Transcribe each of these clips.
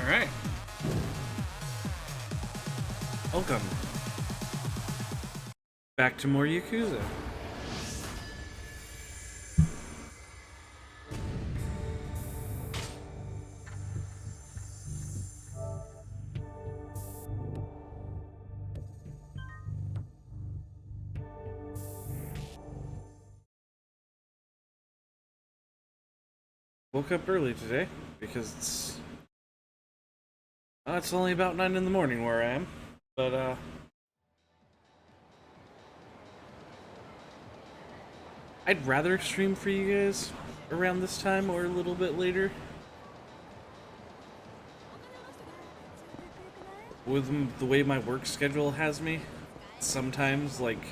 Alright. Welcome. Back to more Yakuza. Woke up early today because it's only about 9 in the morning where I am, but I'd rather stream for you guys around this time or a little bit later. With the way my work schedule has me, sometimes like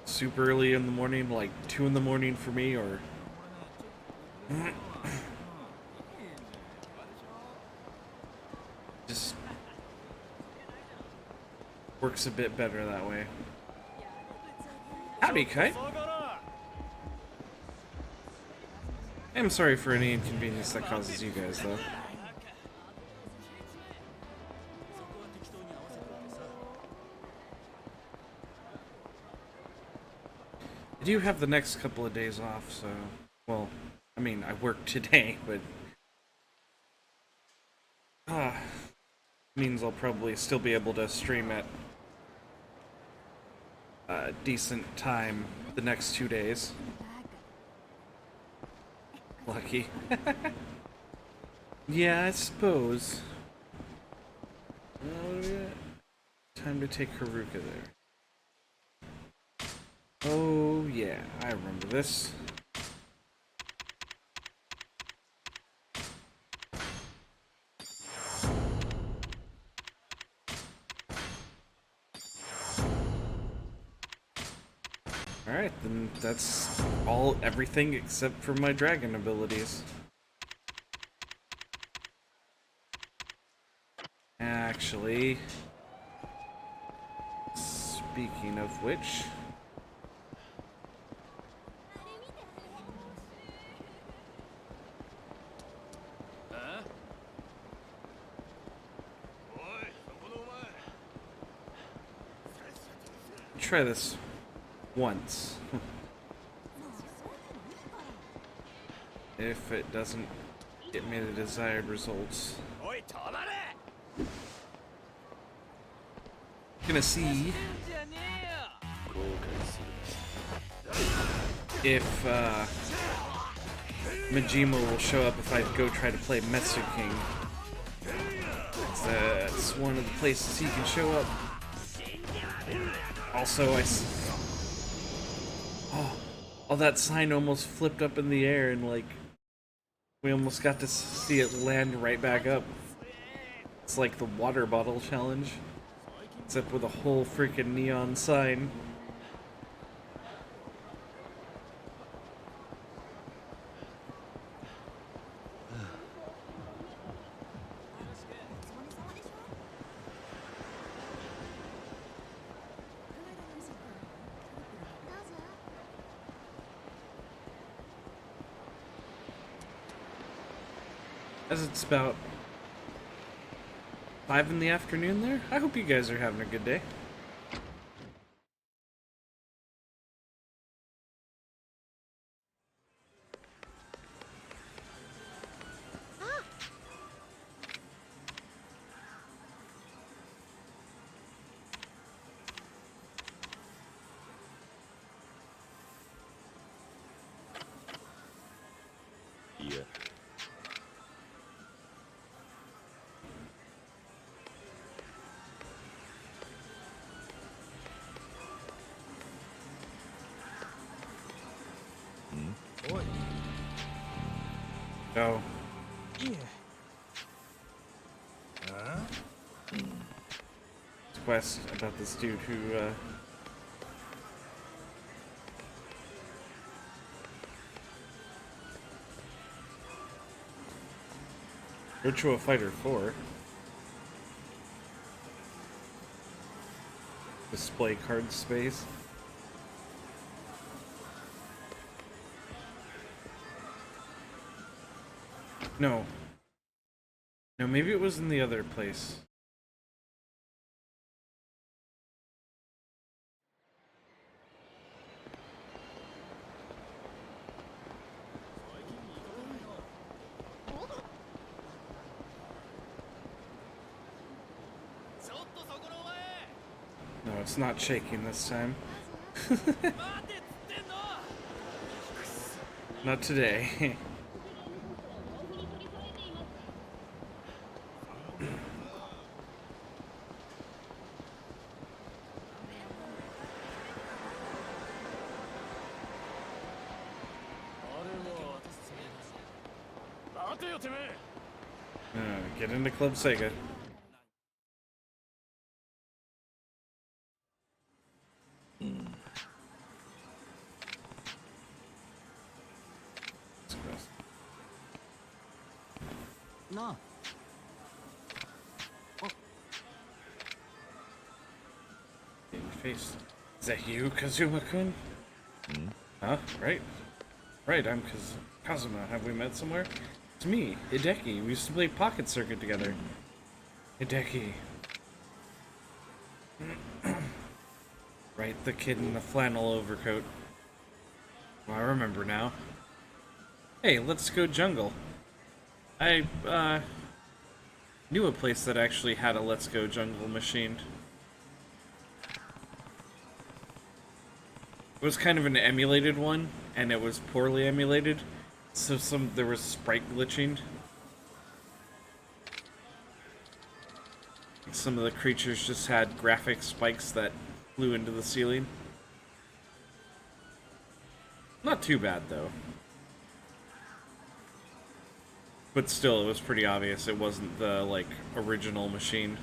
super early in the morning, like 2 in the morning for me, or just works a bit better that way. Howdy, Kite. I'm sorry for any inconvenience that causes you guys, though. I do have the next couple of days off, so... Well, I mean, I work today, but... means I'll probably still be able to stream at a decent time the next 2 days. Lucky. Yeah, I suppose. Oh, yeah. Time to take Haruka there. Oh, yeah, I remember this. Alright, then that's everything except for my dragon abilities. Actually, speaking of which... Try this once. If it doesn't get me the desired results. Gonna see if Majima will show up if I go try to play Metsu King. That's one of the places he can show up. Also, oh, that sign almost flipped up in the air and, like, we almost got to see it land right back up. It's like the water bottle challenge, except with a whole freaking neon sign. As it's about 5 in the afternoon there, I hope you guys are having a good day. Yeah. Oh. Yeah. Quest about this dude who, Virtua Fighter 4. Display card space. No. No, maybe it was in the other place. No, it's not shaking this time. Not today. Get into Club Sega. No. In your face. Is that you, Kazuma-kun? Huh? Right. Right, I'm KAZAMA. Have we met somewhere? It's me, Hideki. We used to play Pocket Circuit together. Hideki. Right, the kid in the flannel overcoat. Well, I remember now. Hey, let's go jungle. I, knew a place that actually had a Let's Go Jungle machine. It was kind of an emulated one, and it was poorly emulated. So there was sprite glitching. Some of the creatures just had graphic spikes that flew into the ceiling. Not too bad, though. But still, it was pretty obvious it wasn't the, like, original machine.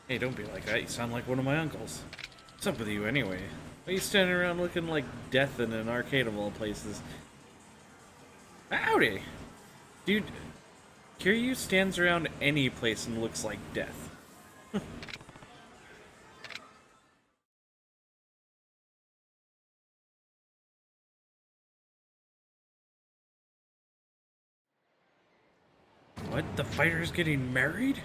Hey, don't be like that. You sound like one of my uncles. What's up with you, anyway? Why are you standing around looking like death in an arcade of all places? Howdy! Dude, Kiryu stands around any place and looks like death. What? The fighter's getting married?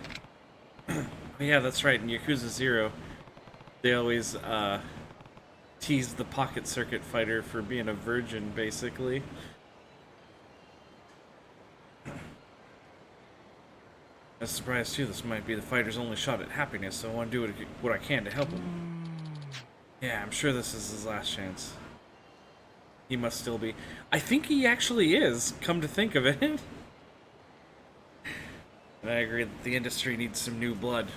Oh, yeah, that's right. In Yakuza 0, they always, tease the Pocket Circuit fighter for being a virgin, basically. I was surprised, too. This might be the fighter's only shot at happiness, so I want to do what I can to help him. Yeah, I'm sure this is his last chance. He must still be. I think he actually is, come to think of it. And I agree that the industry needs some new blood.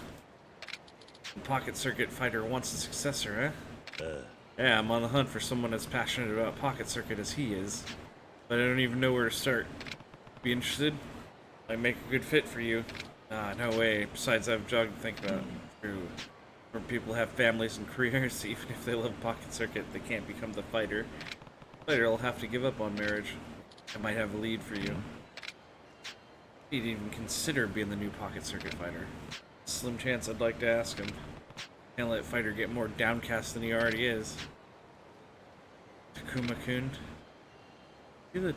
The Pocket Circuit fighter wants a successor, huh? Yeah, I'm on the hunt for someone as passionate about Pocket Circuit as he is. But I don't even know where to start. Be interested? I make a good fit for you. No way. Besides, I have a job to think about. True. Where people have families and careers, even if they love Pocket Circuit, they can't become the fighter. The fighter will have to give up on marriage. I might have a lead for you. He'd even consider being the new Pocket Circuit fighter. Slim chance I'd like to ask him. Can't let fighter get more downcast than he already is. Takuma-kun. You're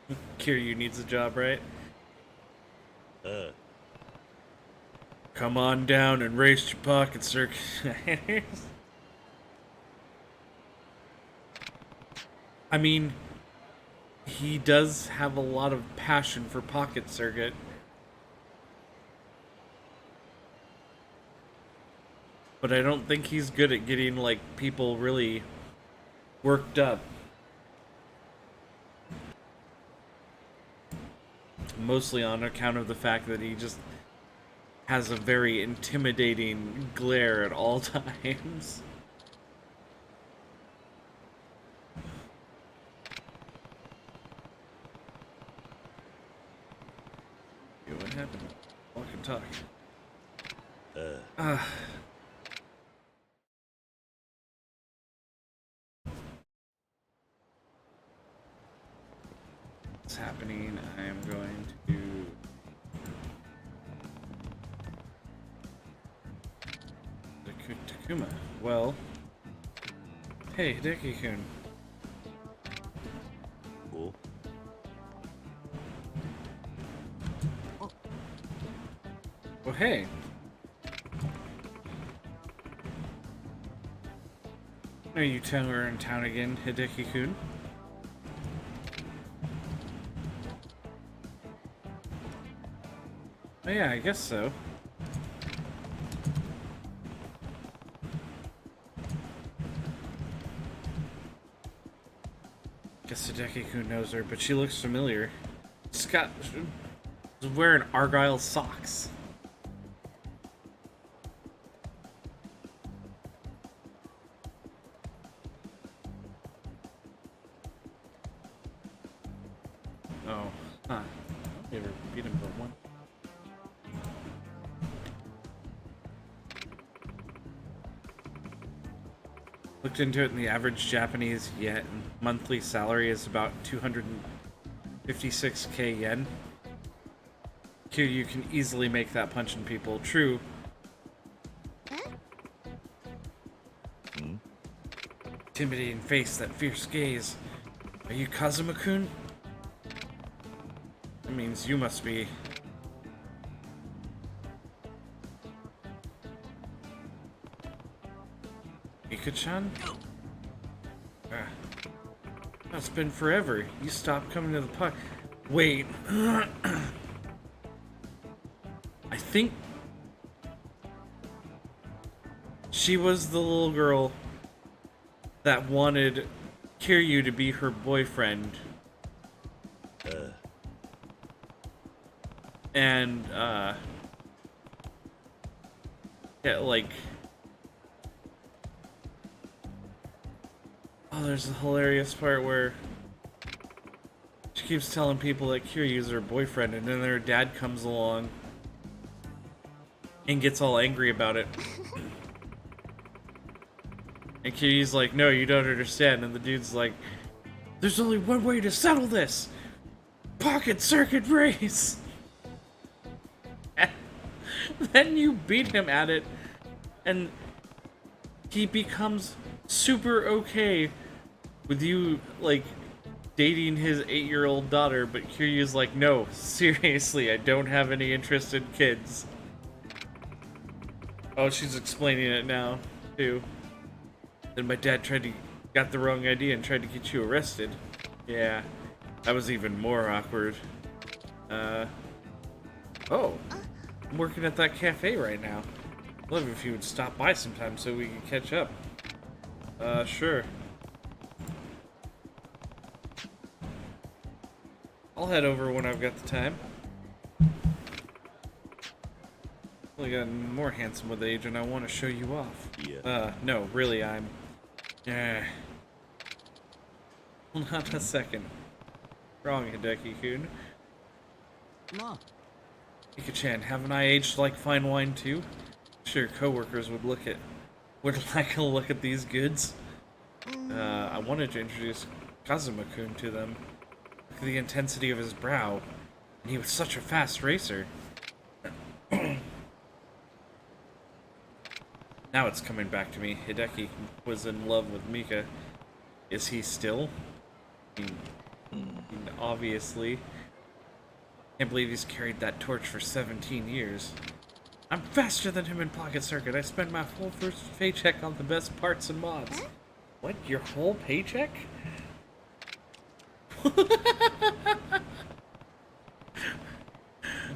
the... Kiryu needs a job, right? Come on down and race your Pocket Circuit. I mean, he does have a lot of passion for Pocket Circuit. But I don't think he's good at getting, like, people really worked up. Mostly on account of the fact that he just has a very intimidating glare at all times. What happened? Walk and talk. What's happening? I am going to... Kuma. Well. Hey, Hideki-kun. Oh. Well, hey. Are you in town again, Hideki-kun? Oh yeah, I guess so. Guess Hideki-kun knows her, but she looks familiar. She's wearing Argyle socks. Oh, huh. I never beat him but one. Looked into it, and the average Japanese monthly salary is about 256k yen. You can easily make that punching people. True. Intimidating face, that fierce gaze. Are you KAZAMA-kun? That means you must be. Mika-chan? That's been forever. You stopped coming to the park. Wait. I think she was the little girl that wanted Kiryu to be her boyfriend. And, yeah, like... Oh, there's a hilarious part where she keeps telling people that Kiryu's her boyfriend, and then their dad comes along and gets all angry about it. And Kiryu's like, no, you don't understand. And the dude's like, there's only one way to settle this. Pocket circuit race. Then you beat him at it, and he becomes super okay with you, like, dating his 8-year-old daughter, but Kiryu's like, no, seriously, I don't have any interest in kids. Oh, she's explaining it now, too. Then my dad got the wrong idea and tried to get you arrested. Yeah, that was even more awkward. Oh, I'm working at that cafe right now. I'd love if you would stop by sometime so we could catch up. Sure. I'll head over when I've got the time. Well, gotten more handsome with age, and I want to show you off. Yeah. No, really, I'm... Hold on a second. Wrong, Hideki-kun. No. Mika-chan, haven't I aged like fine wine too? Sure, coworkers would like a look at these goods. I wanted to introduce KAZAMA-kun to them. Look at the intensity of his brow. And he was such a fast racer. Now it's coming back to me. Hideki was in love with Mika. Is he still? I mean, obviously. Can't believe he's carried that torch for 17 years. I'm faster than him in Pocket Circuit. I spent my whole first paycheck on the best parts and mods. What? Your whole paycheck?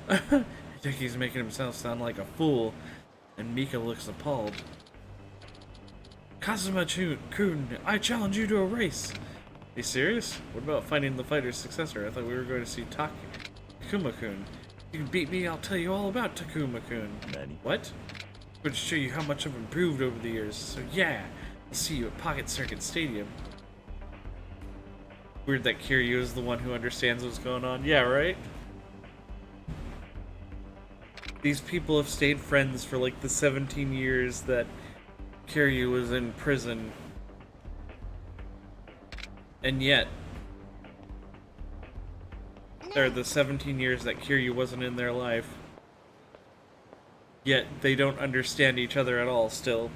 Hideki's making himself sound like a fool, and Mika looks appalled. KAZAMA-kun, I challenge you to a race. Are you serious? What about finding the fighter's successor? I thought we were going to see Takuma-kun. You can beat me, I'll tell you all about Takuma-kun. What? I'm going to show you how much I've improved over the years. So yeah, I'll see you at Pocket Circuit Stadium. Weird that Kiryu is the one who understands what's going on. Yeah, right? These people have stayed friends for like the 17 years that Kiryu was in prison. And yet, or the 17 years that Kiryu wasn't in their life. Yet they don't understand each other at all still.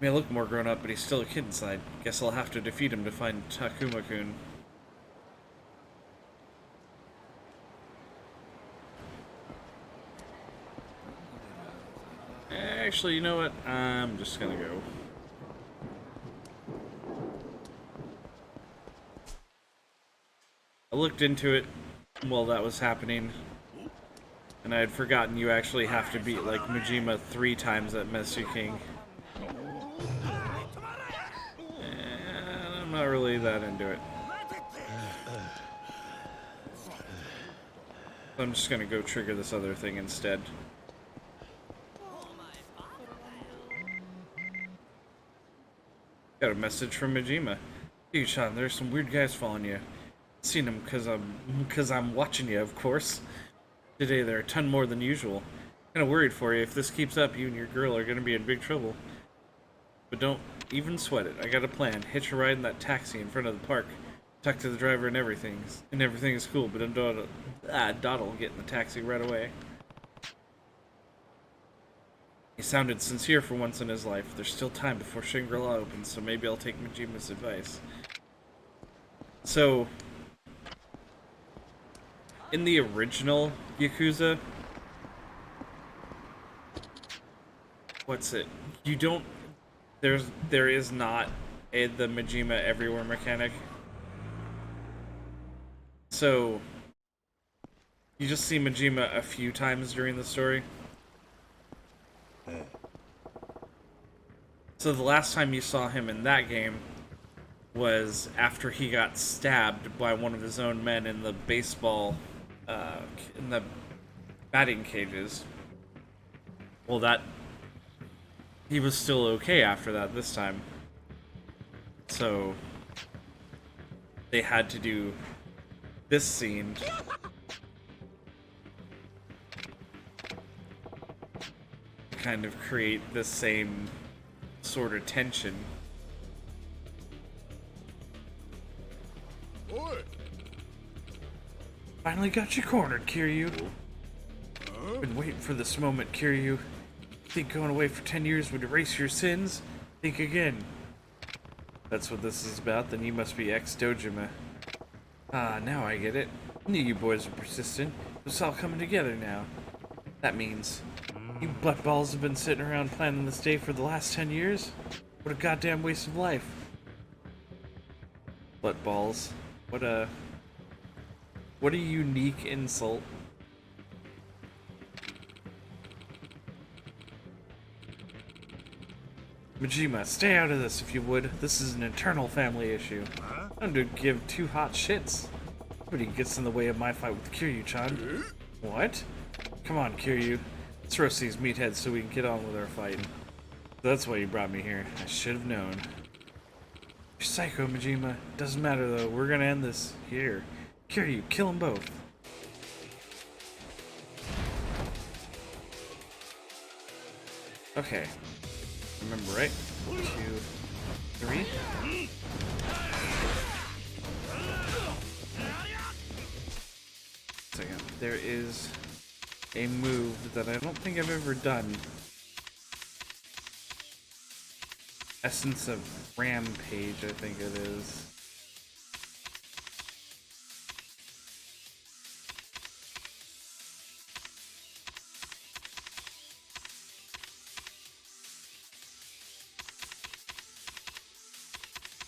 May look more grown up, but he's still a kid inside. Guess I'll have to defeat him to find Takuma-kun. Actually, you know what? I'm just gonna go. I looked into it while that was happening, and I had forgotten you actually have to beat, like, Majima 3 times at Messu King. And I'm not really that into it. So I'm just gonna go trigger this other thing instead. Got a message from Majima. Hey, Sean, there's some weird guys following you. Seen them cause I'm watching you, of course. Today they're a ton more than usual. Kinda worried for you. If this keeps up, you and your girl are gonna be in big trouble. But don't even sweat it. I got a plan. Hitch a ride in that taxi in front of the park. Talk to the driver and everything. And everything is cool, but Dot will get in the taxi right away. He sounded sincere for once in his life. There's still time before Shangri-La opens, so maybe I'll take Majima's advice. So, in the original Yakuza, what's it? You don't. There is not the Majima everywhere mechanic. So, you just see Majima a few times during the story. So the last time you saw him in that game was after he got stabbed by one of his own men in the baseball, in the batting cages. Well, he was still okay after that this time. So they had to do this scene to kind of create the same sort of tension. Finally got you cornered, Kiryu. Been waiting for this moment, Kiryu. Think going away for 10 years would erase your sins? Think again. That's what this is about, then you must be ex-Dojima. Ah, now I get it. Knew you boys were persistent. It's all coming together now. That means you buttballs have been sitting around planning this day for the last 10 years? What a goddamn waste of life. Buttballs. What a unique insult. Majima, stay out of this if you would. This is an internal family issue. I don't give 2 hot shits. Nobody gets in the way of my fight with Kiryu-chan. What? Come on, Kiryu. Let's roast these meatheads so we can get on with our fight. That's why you brought me here. I should have known. You're psycho, Majima. Doesn't matter though. We're gonna end this here. Kiryu, kill them both. Okay. Remember, right? 1, 2, 3. Second. There is a move that I don't think I've ever done. Essence of Rampage, I think it is.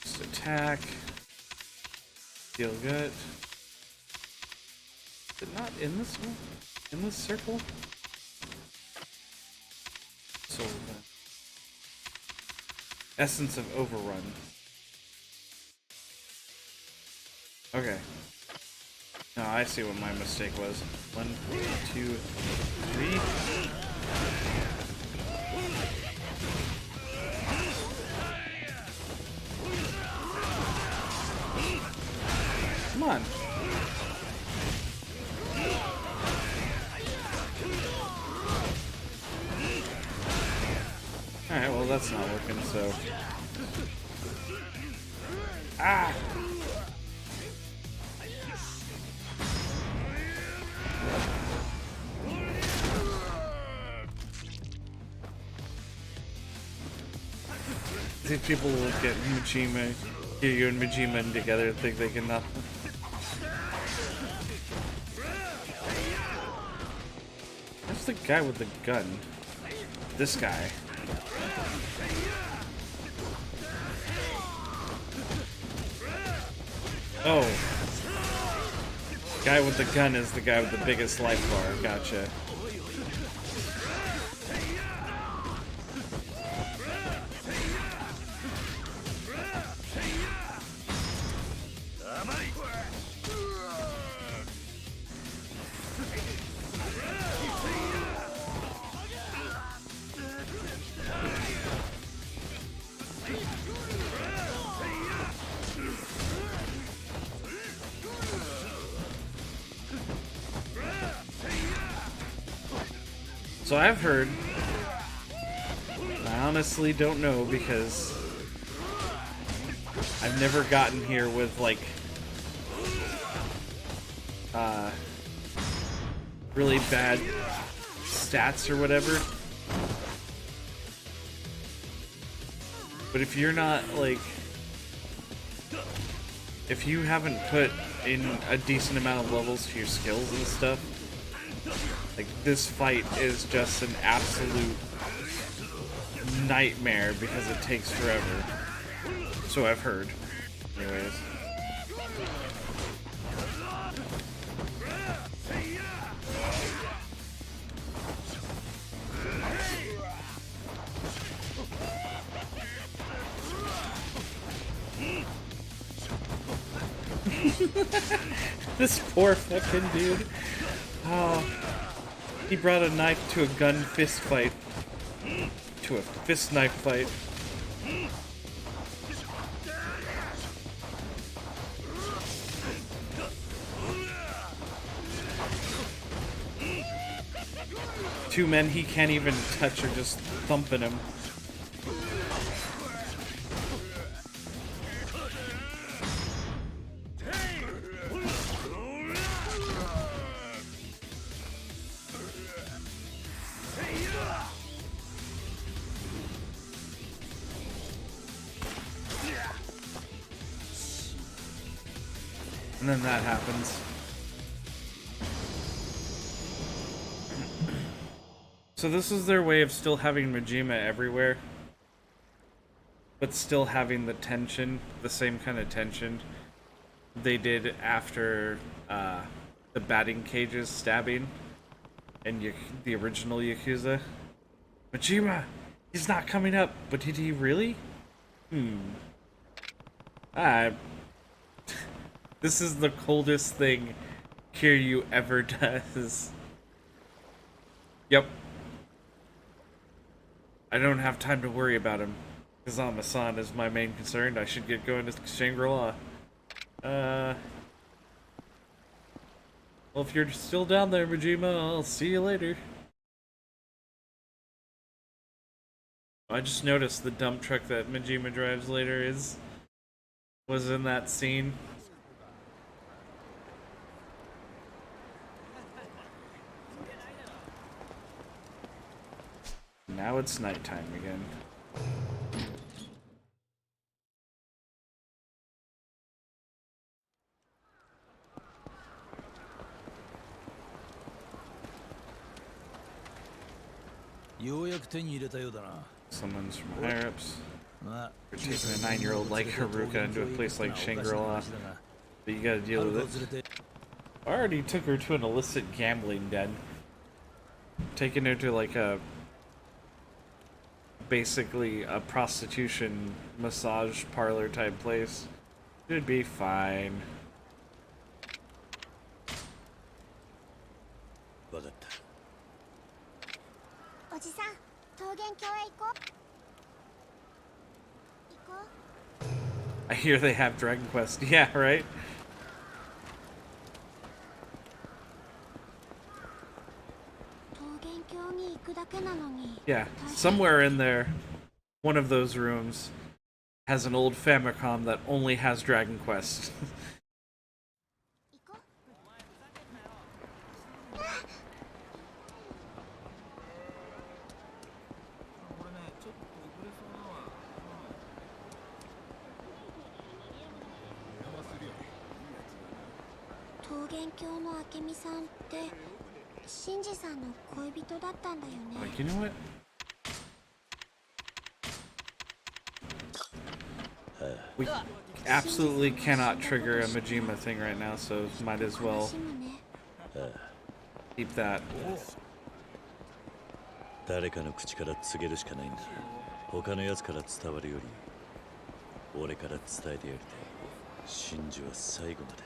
Just attack. Feel good. Is it not in this one? In this circle? So Essence of Overrun. Okay. No, I see what my mistake was. 1, 2, 3. Come on. Alright, well that's not working, so... Ah! These people will get Majima, Kiryu and Majima in together and think they can knock. Where's the guy with the gun? This guy. Oh. Guy with the gun is the guy with the biggest life bar. Gotcha. So I've heard, I honestly don't know because I've never gotten here with like really bad stats or whatever. But if you're not like, if you haven't put in a decent amount of levels to your skills and stuff, like, this fight is just an absolute nightmare because it takes forever. So I've heard. Anyways. This poor fucking dude. Oh. He brought a knife to a gun fist fight. To a fist knife fight. Two men he can't even touch are just thumping him. And then that happens. So this is their way of still having Majima everywhere, but still having the tension, the same kind of tension they did after the batting cages stabbing in the original Yakuza. Majima! He's not coming up, but did he really? This is the coldest thing Kiryu ever does. Yep. I don't have time to worry about him. KAZAMA-san is my main concern. I should get going to Shangri-La. Well, if you're still down there, Majima, I'll see you later. I just noticed the dump truck that Majima drives later was in that scene. Now it's nighttime again. Someone's from higher ups. We're taking a 9-year-old like Haruka into a place like Shangri-La. But you gotta deal with it. I already took her to an illicit gambling den. Taking her to like basically a prostitution massage parlor type place. It'd be fine. I hear they have Dragon Quest. Yeah, right? Yeah, somewhere in there, one of those rooms has an old Famicom that only has Dragon Quest. Like, you know what? We absolutely cannot trigger a Majima thing right now, so might as well keep that. 誰かの口から告げるしかないんだ。他のやつから伝わるより俺から伝えてやりたい。真珠は最後まで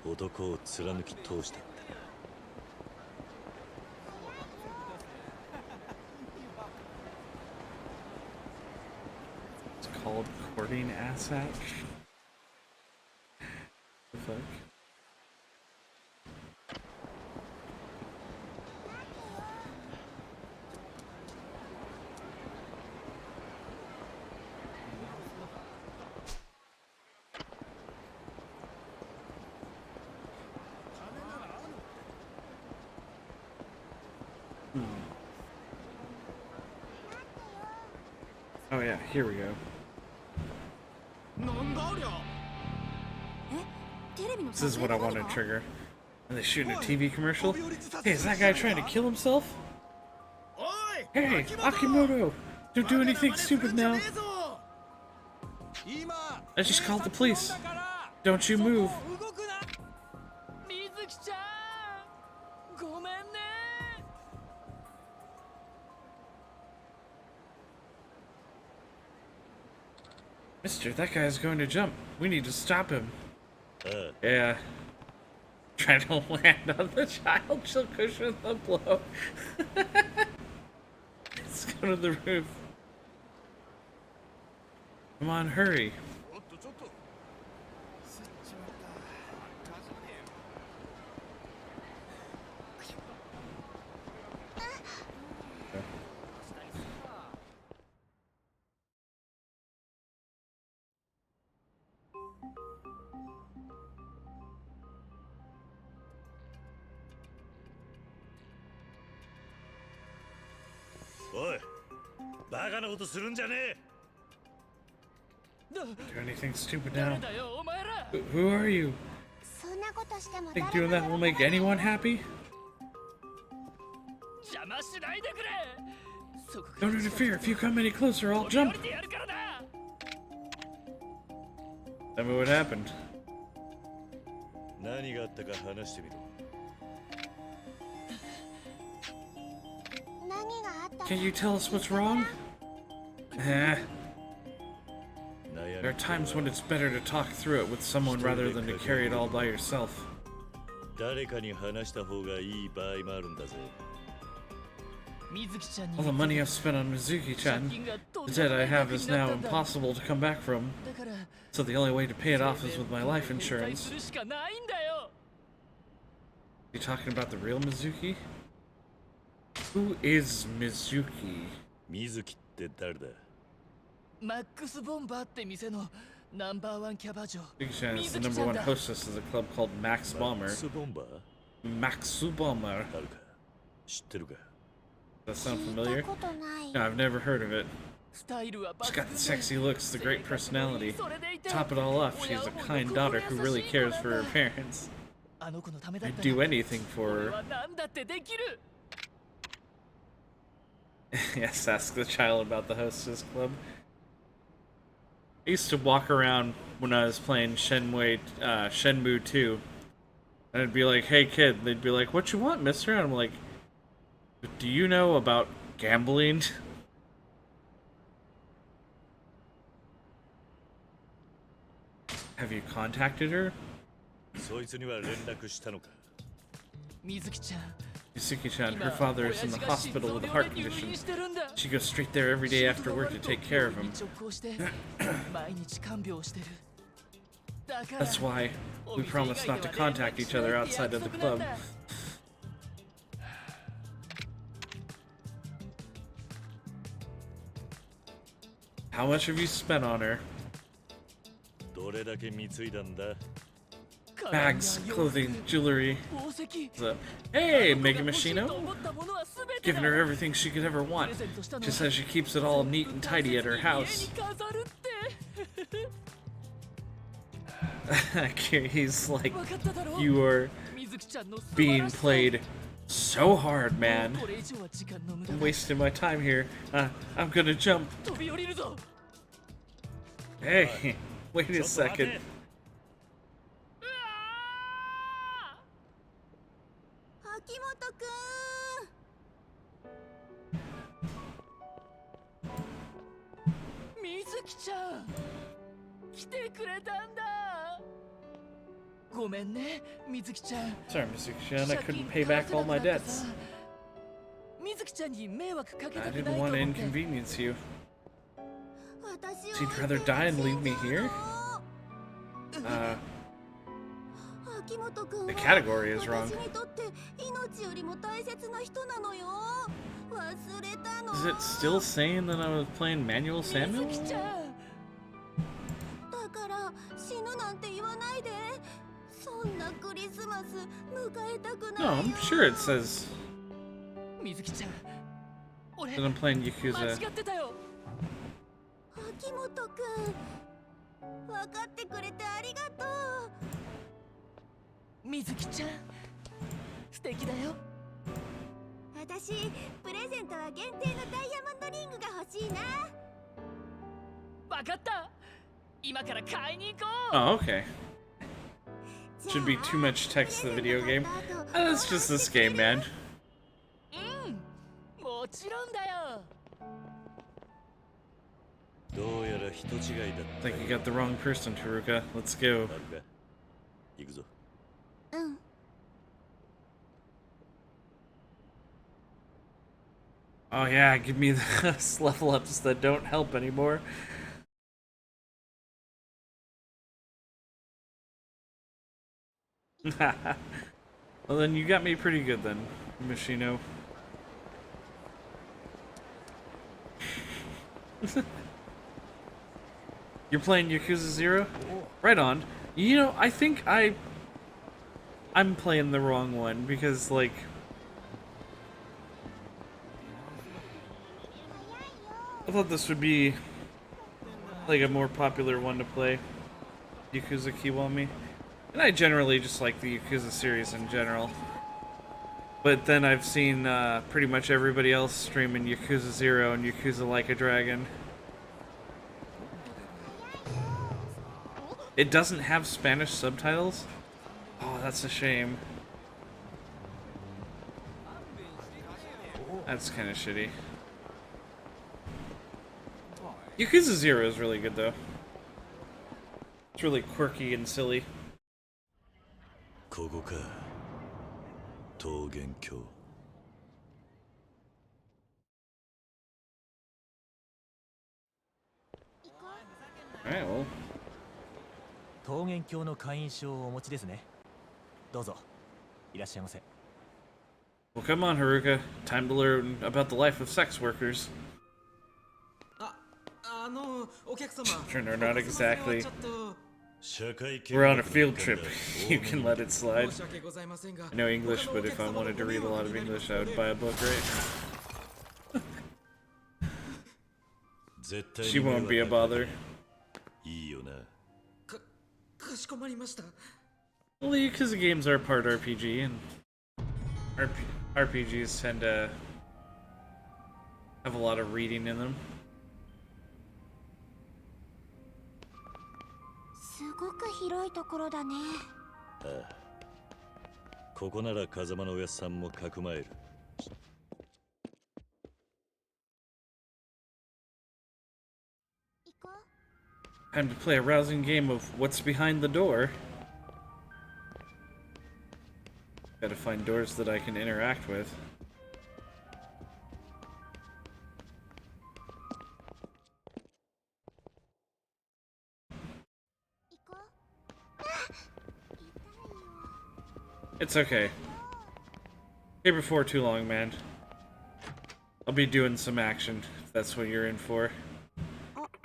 男を貫き通したってな。 It's called courting asset. The fuck? Oh yeah, here we go. This is what I want to trigger. And they shooting a TV commercial? Hey, is that guy trying to kill himself? Hey, Akimoto! Don't do anything stupid now. I just called the police. Don't you move. Mister, that guy's going to jump. We need to stop him. Yeah. Trying to land on the child. She'll cushion the blow. Let's go to the roof. Come on, hurry. Do anything stupid now. Who are you? Think doing that will make anyone happy? Don't interfere. If you come any closer, I'll jump. Tell me what happened. Can you tell us what's wrong? There are times when it's better to talk through it with someone rather than to carry it all by yourself. All the money I've spent on Mizuki-chan, the debt I have is now impossible to come back from. So the only way to pay it off is with my life insurance. You talking about the real Mizuki? Who is Mizuki? Mizuki-chan is the #1 hostess of a club called Max Bomber. Maxu Bomber. Does that sound familiar? No, I've never heard of it. She's got the sexy looks, the great personality. Top it all off, she's a kind daughter who really cares for her parents. I'd do anything for her. Yes, ask the child about the hostess club. I used to walk around when I was playing Shenmue 2, and I'd be like, "Hey kid," they'd be like, "What you want, mister?" And I'm like, "Do you know about gambling?" Have you contacted her? Mizuki-chan, her father is in the hospital with a heart condition. She goes straight there every day after work to take care of him. That's why we promised not to contact each other outside of the club. How much have you spent on her? Bags, clothing, jewelry. Hey, Mega Machino! Giving her everything she could ever want. She says she keeps it all neat and tidy at her house. He's like, you are being played so hard, man. I'm wasting my time here. I'm gonna jump. Hey, wait a second. Sorry, Mizuki-chan, I couldn't pay back all my debts. I didn't want to inconvenience you. So you'd rather die and leave me here? The category is wrong. Is it still saying that I was playing Manuel Samuel? No, I'm sure it says that I'm playing Yakuza. Oh, okay. Should be too much text to the video game. That's just this game, man. I think you got the wrong person, Teruka. Let's go. Oh yeah, give me those level ups that don't help anymore. Well then, you got me pretty good then, Machino. You're playing Yakuza 0? Right on. You know, I think I'm playing the wrong one because, like, I thought this would be like a more popular one to play, Yakuza Kiwami. And I generally just like the Yakuza series in general. But then I've seen pretty much everybody else streaming Yakuza 0 and Yakuza Like a Dragon. It doesn't have Spanish subtitles? Oh, that's a shame. That's kind of shitty. Yakuza 0 is really good though. It's really quirky and silly. Alright, well. Well, come on, Haruka. Time to learn about the life of sex workers. Sure, not exactly. We're on a field trip. You can let it slide. I know English, but if I wanted to read a lot of English, I would buy a book, right? She won't be a bother. Well, the Yakuza games are part RPG, and RPGs tend to have a lot of reading in them. すごく広いところだね。ああ、ここなら風間のおやっさんもかくまえる。Time to play a rousing game of what's behind the door. Gotta find doors that I can interact with. It's okay. Here before too long, man. I'll be doing some action, if that's what you're in for.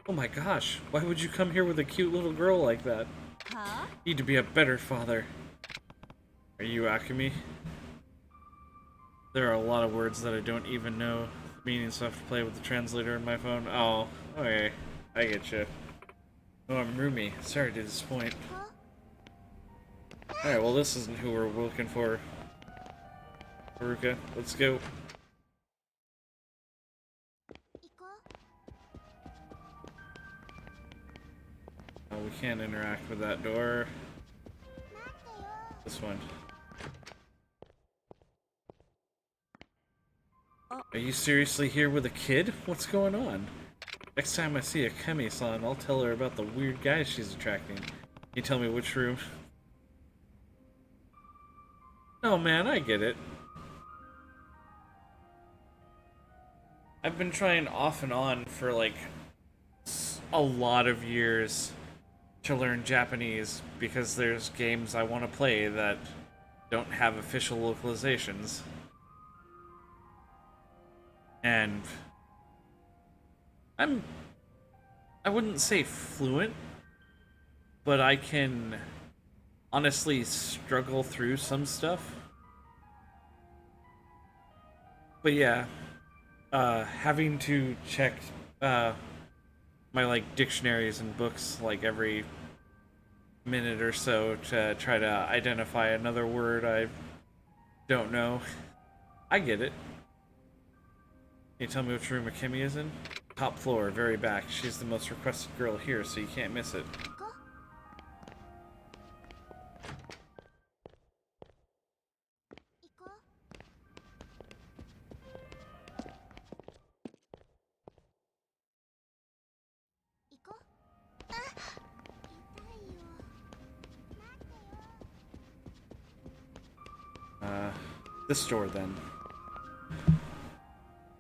Oh my gosh, why would you come here with a cute little girl like that? Huh? Need to be a better father. Are you Akemi? There are a lot of words that I don't even know the meaning, so I have to play with the translator in my phone. Oh, okay. I get you. Oh, I'm Rumi. Sorry to disappoint. Huh? Alright, well this isn't who we're looking for. Haruka, let's go. 行こ Oh, we can't interact with that door. う。待ってよ。 This one. Are you seriously here with a kid? What's going on? Next time I see a Kemi-san, I'll tell her about the weird guys she's attracting. Can you tell me which room? No, man, I get it. I've been trying off and on for like a lot of years to learn Japanese because there's games I want to play that don't have official localizations. And I wouldn't say fluent, but I can honestly struggle through some stuff. But yeah, having to check my like dictionaries and books like every minute or so to try to identify another word I don't know. I get it. Can you tell me which room Akemi is in? Top floor, very back. She's the most requested girl here, so you can't miss it. 行こう。行こう。行こう。あ、痛いよ。待ってよ。This door then.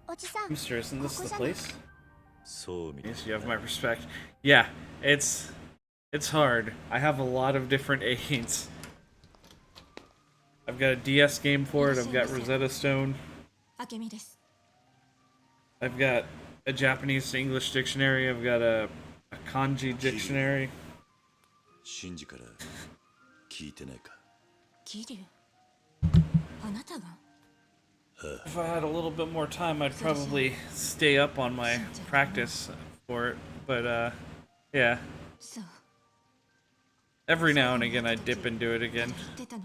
おじさん。 Mister, isn't this the place? そうみたい Yes, you have my respect. Yeah, it's hard. I have a lot of different aids. I've got a DS game for it. I've got Rosetta Stone. あけみです。 I've got a Japanese to English dictionary. I've got a kanji dictionary. シンジから聞いてないか。桐生。あなたが？ If I had a little bit more time, I'd probably stay up on my practice for it. But yeah, そう。 every now and again I dip into it again. 言ってたの。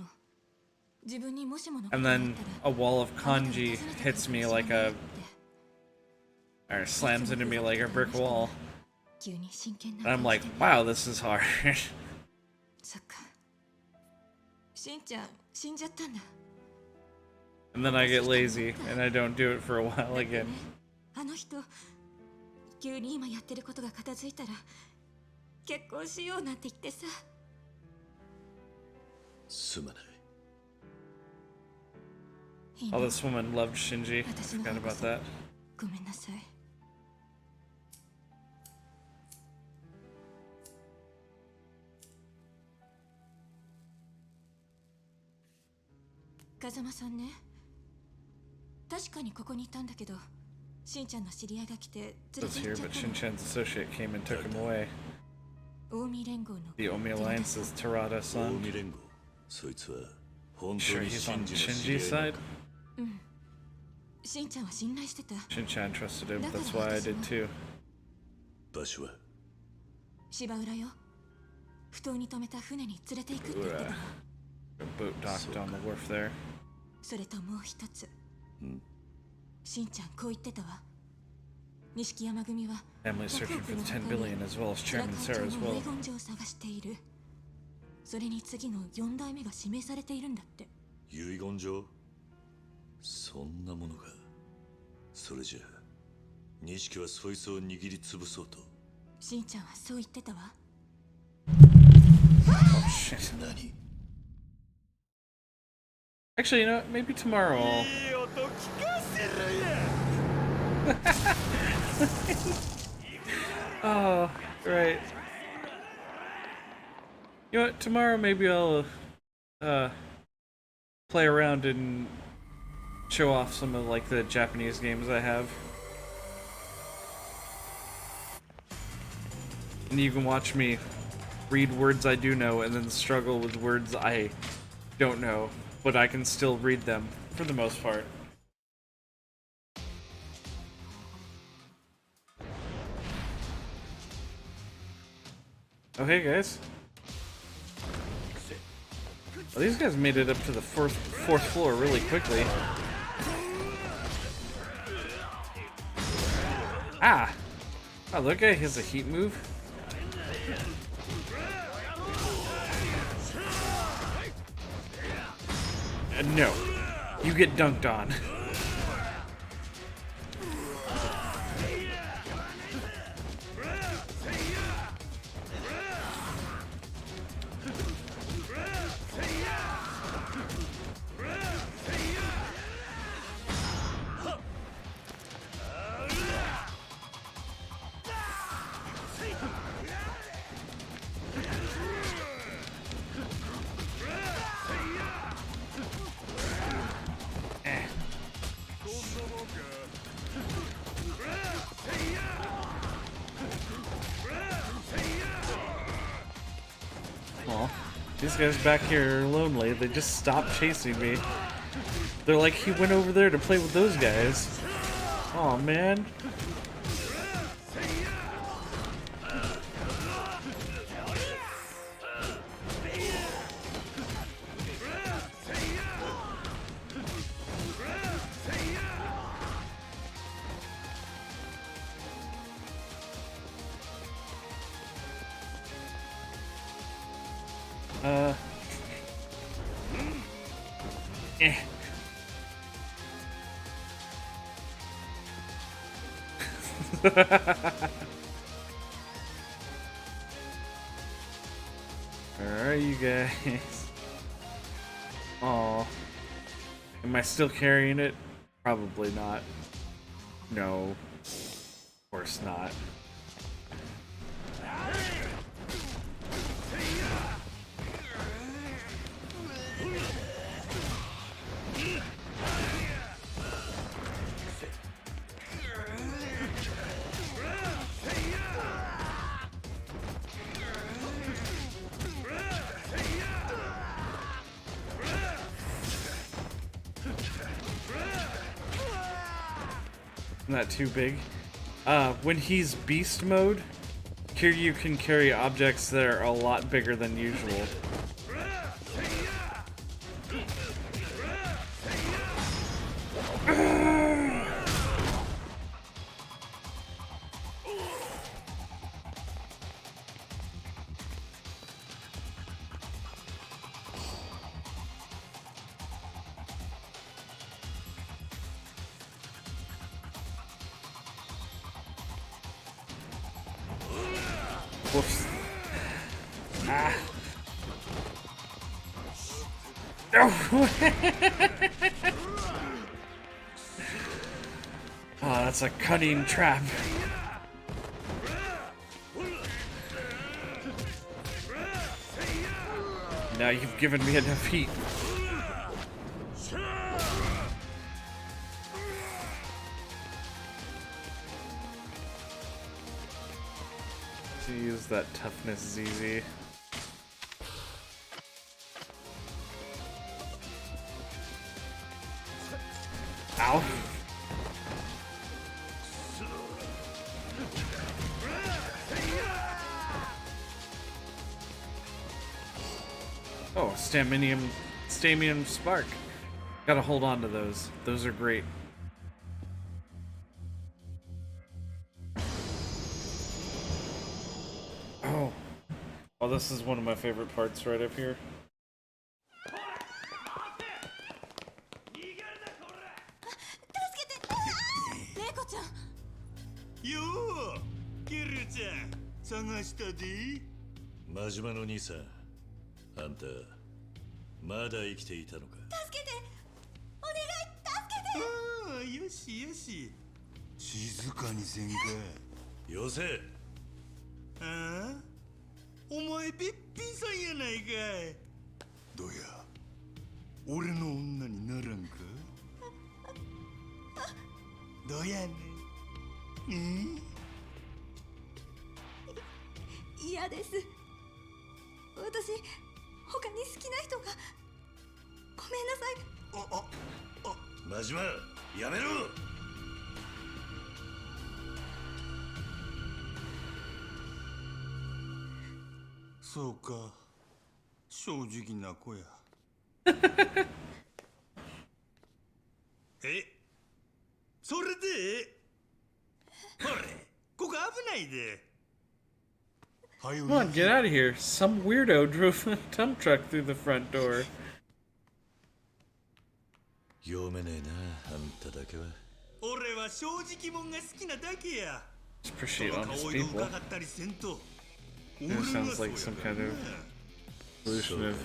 自分にもしものこと And があっ then た a ら wall of kanji hits me like a, or slams into me like a brick wall. 急に真剣 And な I'm 顔 like, してね wow, this is hard. そっか。しんちゃん死んじゃったんだ。 And then I get lazy and I don't do it for a while だって again. ね、あの人急に今やってることが片付いたら結婚しようなんて言ってさ。すまない。Oh, this woman loved Shinji. I forgot about that. ごめんなさい。風間さんね、確かにここにいたんだけど、しんちゃんの知り合いが来て連れ It て was 行 here, っちゃっ but たの。 Shinchan's associate came and took him away. 近江連合の The Omi Alliance's Terada 近 son. 江連合。そいつは本 Sure 当に he's シ on ンジの知り Shinji's 合い side? しんちゃんは信頼してた。 Shinchan trusted him. That's why I did too. 場所は芝浦よ。不当に止めた船に連れて行くって言ってたの。 A boat docked on the wharf there. それともう一つ。んしんちゃんこう言ってたわ。錦山組は Family's searching for the 10 billion as well as Chairman Sarah as の well. 遺言状を探している。それに次の4代目が指名されているんだって。遺言状。そんなものが。それじゃあ錦はそいつを握りつぶそうと。しんちゃんはそう言ってたわ。 Oh shit. 何。 Actually, you know what? Maybe tomorrow I'll. いい音聞かせるや。 Oh, right. You know what? Tomorrow maybe I'll play around and show off some of like the Japanese games I have. And you can watch me read words I do know and then struggle with words I don't know, but I can still read them for the most part. Oh, hey guys. Well, these guys made it up to the fourth floor really quickly. Ah! Oh, that guy has a heat move. No. You get dunked on. Aw, these guys back here are lonely. They just stopped chasing me. They're like, he went over there to play with those guys. Aw, man. Eh. Alright, you guys. Aw. Am I still carrying it? Probably not. No. Of course not. Not too big. When he's beast mode, Kiryu can carry objects that are a lot bigger than usual. Whoops. Ah. No! Oh, that's a cunning trap. Now you've given me enough heat. To use that toughness ZZ. Ow. Oh, Stamium Spark. Gotta hold on to those. Those are great. Oh, this is one of my favorite parts right up here. 探したで。真島の兄さん、あんたまだ生きていたのか。助けて、お願い、助けて。ああ、よしよし。静かにせんか。よせ。ああ、お前べっぴんさんやないかい。どうや、俺の女にならんか。どうやねん。嫌です。私、他に好きな人が。ごめんなさい。真島、やめろ。そうか、正直な子や。え、それでほれ、ここ危ないで。 Come on, get out of here. Some weirdo drove a dump truck through the front door. 読めねえな、あんただけは。俺は正直者が好きなだけや。 Just proceed そ on の his 顔色 people. 伺ったりせんと。 It sounds like some kind of evolution of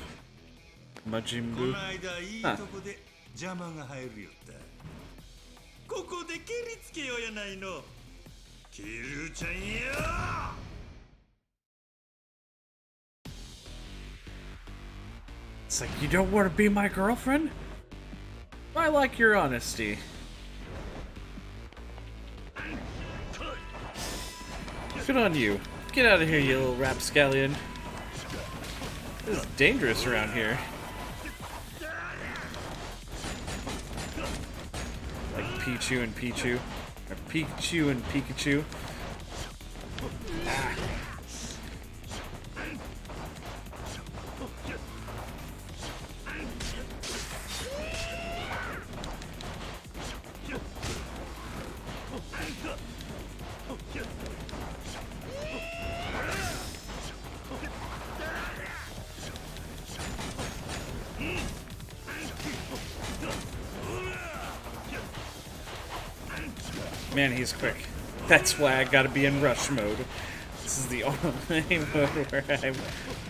こ Majimbu. の間いいとこで邪魔が入るよった。ここで蹴りつけようやないの。キルちゃんよ。 It's like, you don't want to be my girlfriend? I like your honesty. Good on you. Get out of here, you little rapscallion. This is dangerous around here. Like Pichu and Pichu. Or Pikachu and Pikachu. Ah. Man, he's quick. That's why I gotta be in rush mode. This is the only mode where I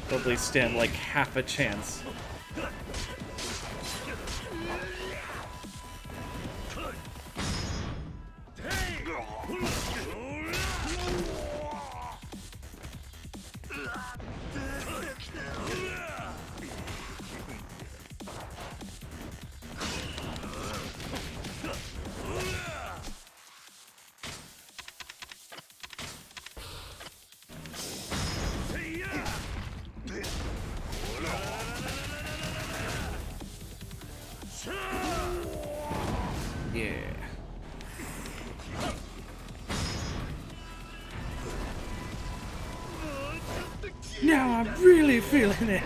probably stand like half a chance. Yeah. Now I'm really feeling it.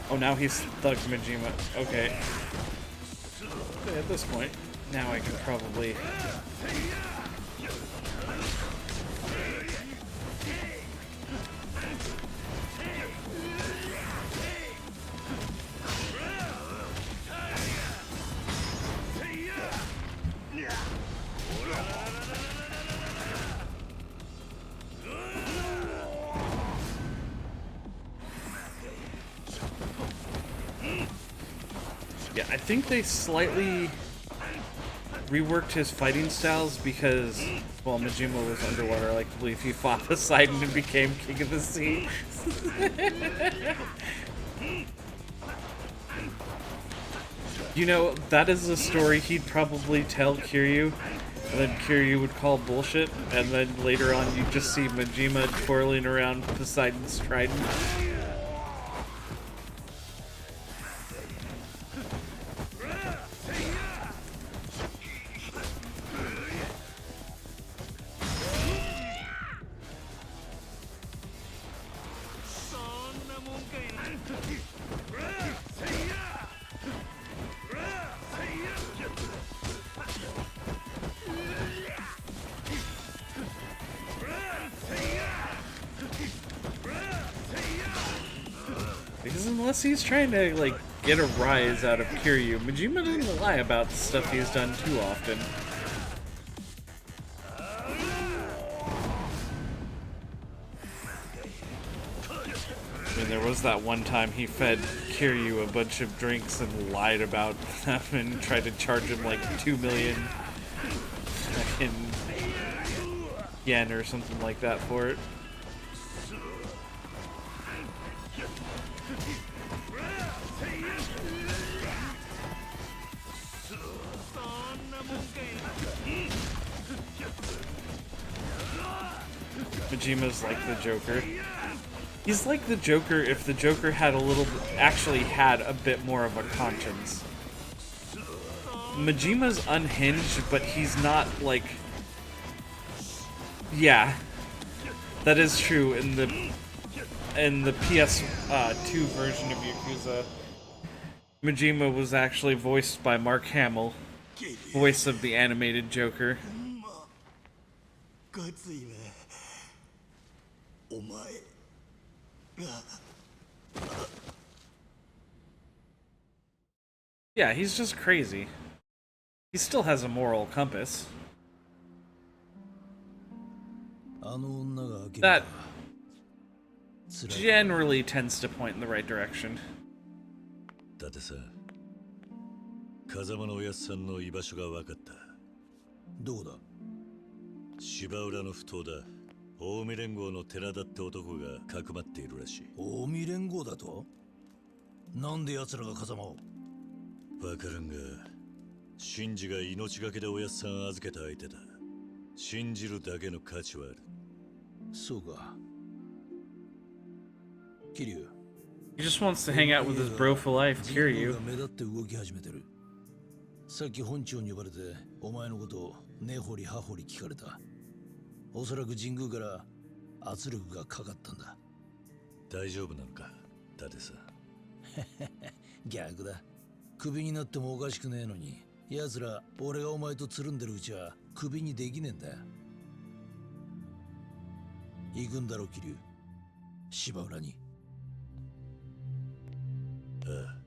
Oh, now he's Thug Majima. Okay. At this point, now I can probably... Yeah, I think they slightly reworked his fighting styles because, well, Majima was underwater. I like to believe he fought Poseidon and became king of the sea. You know, that is a story he'd probably tell Kiryu, and then Kiryu would call bullshit, and then later on you'd just see Majima twirling around Poseidon's trident. Because unless he's trying to, like, get a rise out of Kiryu, Majima doesn't lie about the stuff he's done too often. I mean, there was that one time he fed Kiryu a bunch of drinks and lied about them and tried to charge him like 2 million fucking yen or something like that for it. Majima's like the Joker. He's like the Joker if the Joker had actually had a bit more of a conscience. Majima's unhinged, but he's not like Yeah, that is true. In the PS2 version of Yakuza, Majima was actually voiced by Mark Hamill, voice of the animated Joker. ごついねお前が Yeah, he's just crazy. He still has a moral compass. あの女が開ける That か辛い generally tends to point in the right direction. だってさ、風間のおやっさんの居場所が分かった。どこだ芝浦の埠頭だ。近江連合の寺田って男がかくまっているらしい。近江連合だとなんで奴らが風間をわからんが、シンジが命がけでおやっさん預けた相手だ。信じるだけの価値はある。そうか桐生 He just wants to hang out with his bro for life, 人 Kiryu. 口が目立って動き始めてるさっき本庁に呼ばれてお前のことを根掘り葉掘り聞かれたおそらく神宮から圧力がかかったんだ大丈夫なのか、だってさ。逆だクビになってもおかしくねえのに奴ら俺がお前とつるんでるうちはクビにできねえんだ行くんだろ桐生芝浦にああ。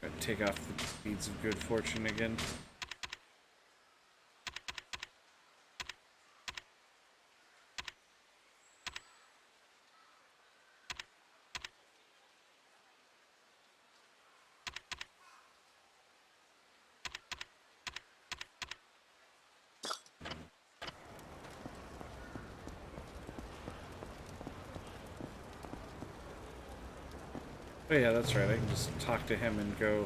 Gotta take off the beads of good fortune again. Oh yeah, that's right. I can just talk to him and go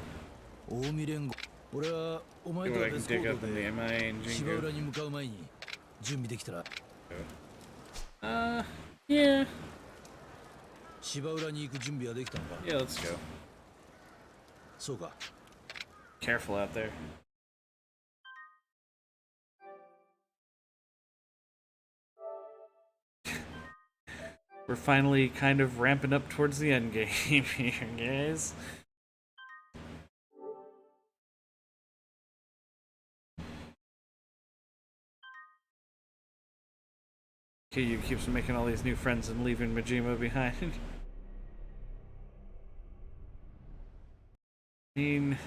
近江連合俺はお前 see と what は I can 別行 dig 動 up in the で MIA and 芝 Jingu. 浦に向かう前に準備できたら Yeah. 芝浦に行く準備はできたのか Yeah, let's go. そうか Careful out there. We're finally kind of ramping up towards the end game here, guys. Kiryu keeps making all these new friends and leaving Majima behind. I mean...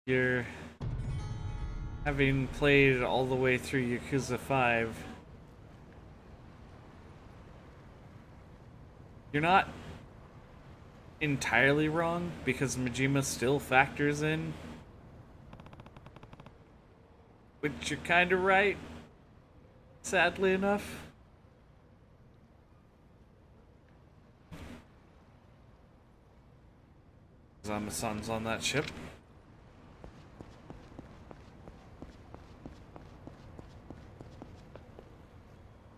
You're having played all the way through Yakuza 5. You're not entirely wrong, because Majima still factors in. Which you're kind of right, sadly enough. Zama-san's on that ship.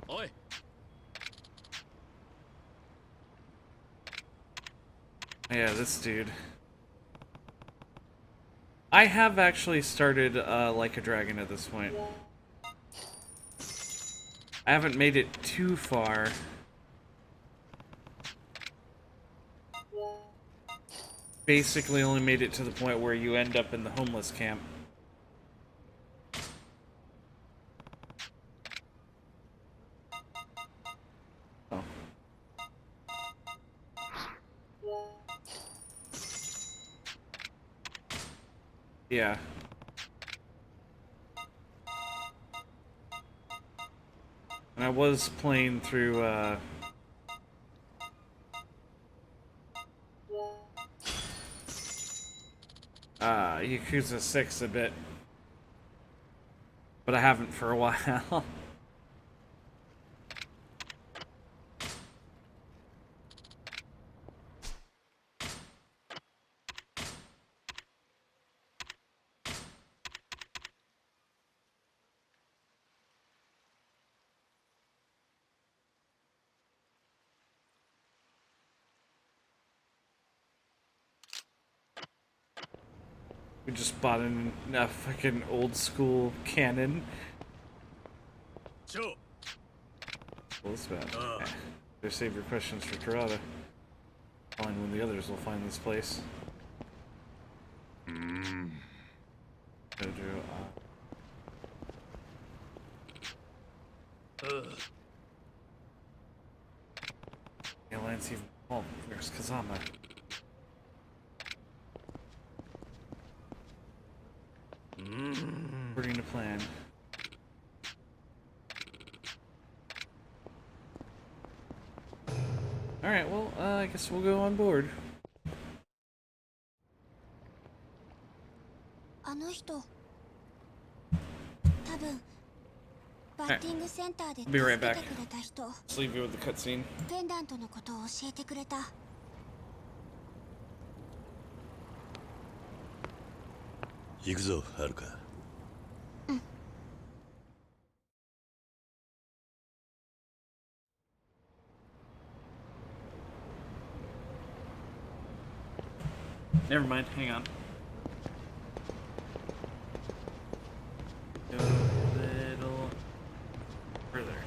Oi! Yeah, this dude. I have actually started Like a Dragon at this point. I haven't made it too far. Basically only made it to the point where you end up in the homeless camp. Oh. Yeah. And I was playing through, Yakuza 6 a bit. But I haven't for a while. We just bought a fucking old school cannon. Joe. Well, that's bad. Better save your questions for Terada. Find when the others will find this place. Jojo, the alliance even. Oh, there's Kazama. According to plan. Alright, well, I guess we'll go on board. あの人多分バッティングセンターで助 Be け right て back. くれた人 Let's leave you with the cutscene. ペンダントのことを教えてくれた。行くぞ、はるか。Never mind, hang on. Go a little further.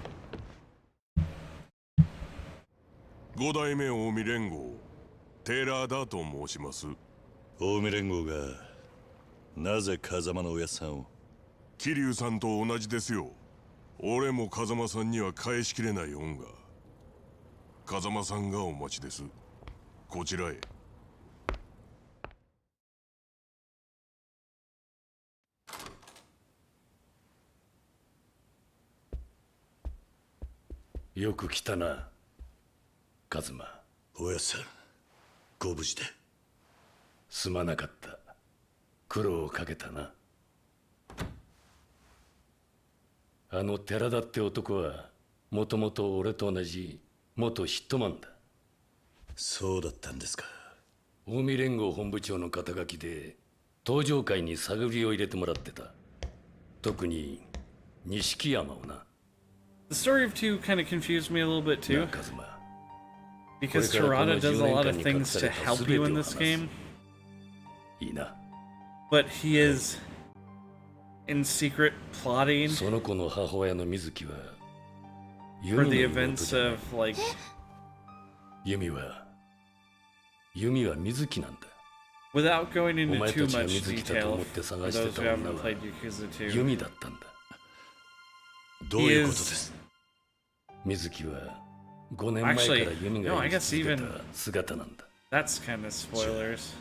五代目近江連合テラーだと申します。近江連合がなぜ風間のおやっさんを。桐生さんと同じですよ。俺も風間さんには返しきれない恩が。風間さんがお待ちです。こちらへ。よく来たな、カズマ。おやっさん、ご無事で。すまなかった。苦労をかけたな。あの寺田って男はもともと俺と同じ元ヒットマンだ。そうだったんですか。近江連合本部長の肩書きで登場会に探りを入れてもらってた。特に錦山をな。The story of 2 kind of confused me a little bit な too, あカズマ。 because Terada does a lot of things to help you in this game, いいな。 but he is in secret plotting その子の母親の水木は for 弓 the の妹 events じゃない。 of like 弓は水木なんだ。 without going お into 前 too たちが much 水木だと detail 思って for 探して those た who 女 haven't は played Yakuza 2. 弓だったんだ。どういうことです。水木は5年前から Actually, 弓 no, が I 生 guess き続け even た姿なんだ。 that's kind of spoilers.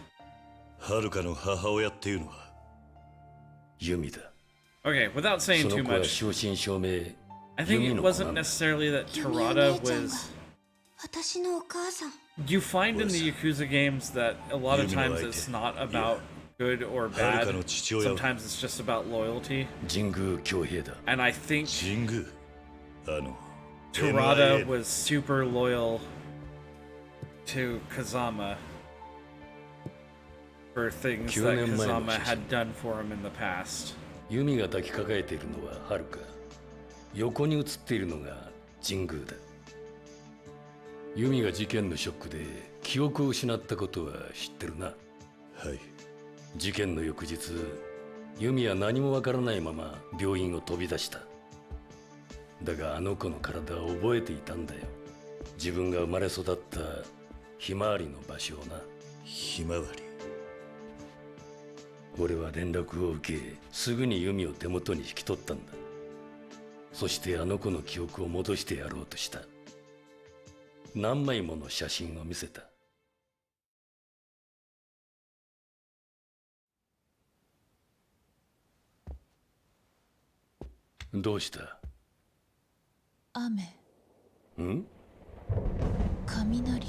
はるかの母親っていうのは。弓だ。 Okay, without saying そ too の子は much, 正真正銘 I think 弓 it の子 wasn't なんだ。 necessarily that 弓お Terada 姉ちゃんが was. 私のお母さん。 You find in the Yakuza games that a lot of Yumi no times aite. it's not about good or はる bad. かの父親は Sometimes it's just about loyalty. 神宮強兵だ。 And I think 神宮。Terada MIA was super loyal to Kazama for things that 9年前の Kazama 写真。 had done for him in the past. 弓が抱きかかえているのは遥か。横に写っているのが神宮だ。弓が事件のショックで記憶を失ったことは知ってるな。はい。事件の翌日、弓は何もわからないまま病院を飛び出した。だがあの子の体を覚えていたんだよ。自分が生まれ育ったひまわりの場所をな。ひまわり。俺は連絡を受け、すぐに弓を手元に引き取ったんだ。そしてあの子の記憶を戻してやろうとした。何枚もの写真を見せた。どうした？雨、ん？雷。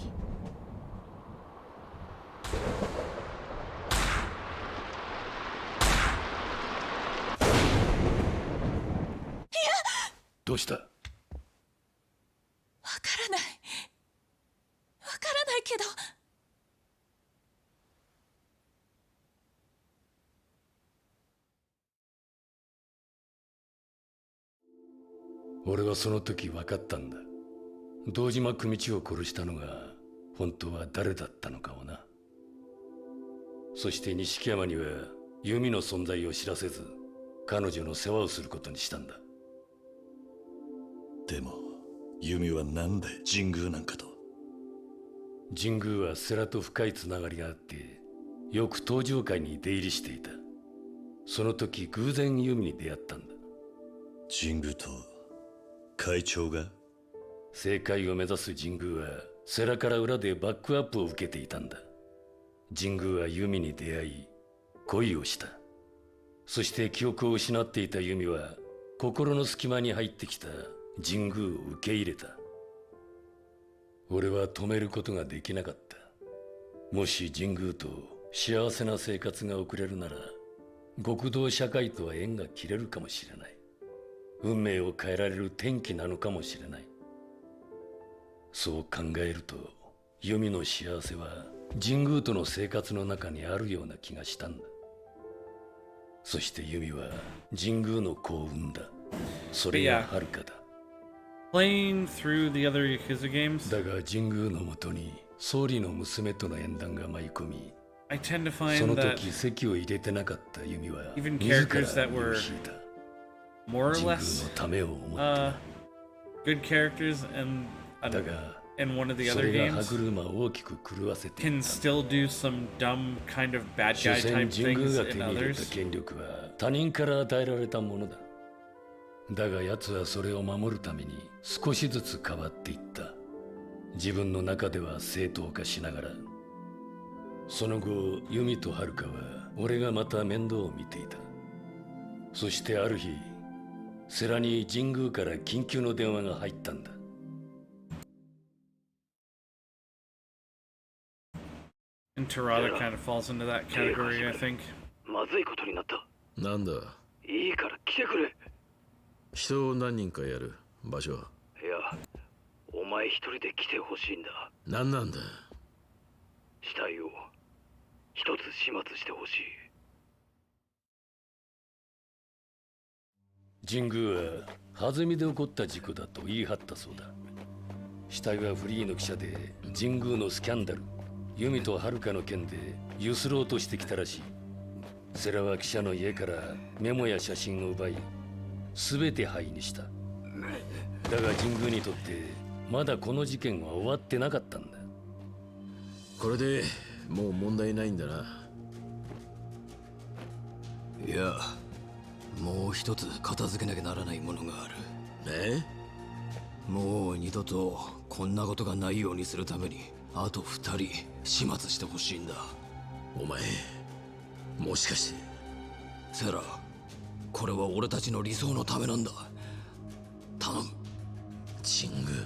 どうした？わからない。わからないけど。俺はその時分かったんだ。堂島組長を殺したのが本当は誰だったのかをな。そして錦山にはユミの存在を知らせず彼女の世話をすることにしたんだ。でもユミはなんで神宮なんかと。神宮は世良と深いつながりがあってよく登場会に出入りしていた。その時偶然ユミに出会ったんだ。神宮と会長が？政界を目指す神宮は世良から裏でバックアップを受けていたんだ。神宮はユミに出会い恋をした。そして記憶を失っていたユミは心の隙間に入ってきた神宮を受け入れた。俺は止めることができなかった。もし神宮と幸せな生活が送れるなら極道社会とは縁が切れるかもしれない。運命を変えられる転機なのかもしれない。そう考えるとユミの幸せは神宮との生活の中にあるような気がしたんだ。そしてユミは神宮の子を産んだ。それが遥だ。Playing through the other Yakuza games, だが神宮のもとに総理の娘との縁談が舞い込み、 I tend to そ find の that 時籍を入れてなかったユミは even 自ら characters that 身を were 引いた。 more or 神宮 less のためを思って good characters and だが in one of the そ other れが games 歯車を大きく狂わせてい can った。 still do some dumb kind of bad 所 guy 詮 type 神宮 things が手 in に入れた others. 権力は他人から与えられたものだ。だが奴はそれを守るために少しずつ変わっていった。自分の中では正当化しながら。その後ユミとハルカは俺がまた面倒を見ていた。そしてある日世良に神宮から緊急の電話が入ったんだ。And Terada kind of falls into that category, I think. まずいことになった。なんだ、いいから来てくれ。人を何人かやる場所は？いや、お前一人で来てほしいんだ。何なんだ？死体を一つ始末してほしい。神宮は弾みで起こった事故だと言い張ったそうだ。死体はフリーの記者で神宮のスキャンダル、ユミとハルカの件でゆすろうとしてきたらしい。世良は記者の家からメモや写真を奪い全て灰にした。だが神宮にとってまだこの事件は終わってなかったんだ。これでもう問題ないんだな。いや、もう一つ片付けなきゃならないものがある。もう二度とこんなことがないようにするためにあと二人始末してほしいんだ。お前もしかして？セラ、これは俺たちの理想のためなんだ。頼む。神宮。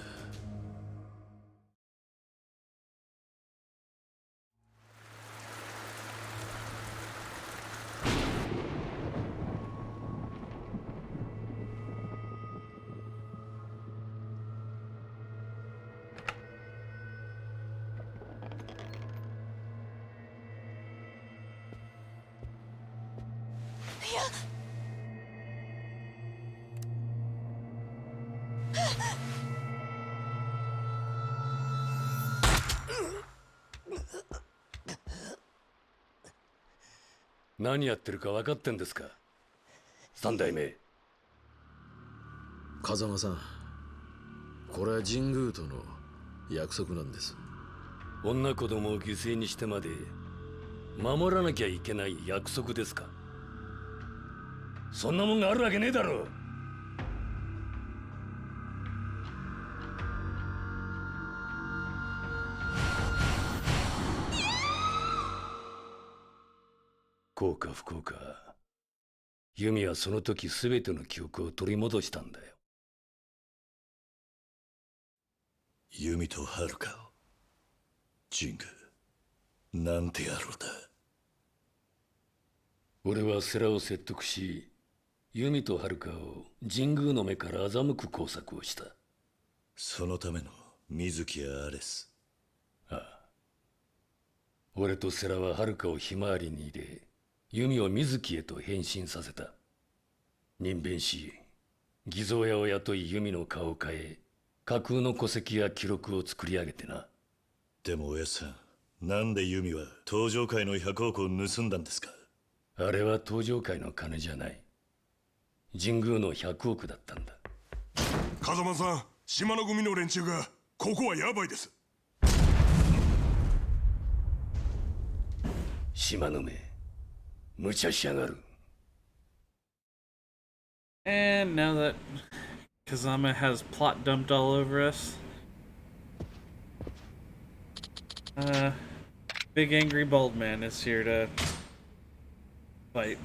何やってるか分かってんですか、三代目。風間さん、これは神宮との約束なんです。女子供を犠牲にしてまで守らなきゃいけない約束ですか。そんなもんがあるわけねえだろ。幸か不幸か、ユミはその時全ての記憶を取り戻したんだよ。ユミとハルカを神宮なんて野郎だ。俺は世良を説得し、ユミとハルカを神宮の目から欺く工作をした。そのための水木やアレス。ああ。俺と世良はハルカをひまわりに入れ、ユミを水木へと変身させた。人弁し、偽造屋を雇いユミの顔を変え、架空の戸籍や記録を作り上げてな。でもおやさん、なんでユミは登場界の100億を盗んだんですか？あれは登場界の金じゃない。神宮の100億だったんだ。風間さん、島の組の連中がここはヤバいです。島の目、無茶しやがる。And now that KAZAMA has plot dumped all over us, Big Angry Bald Man is here to fight.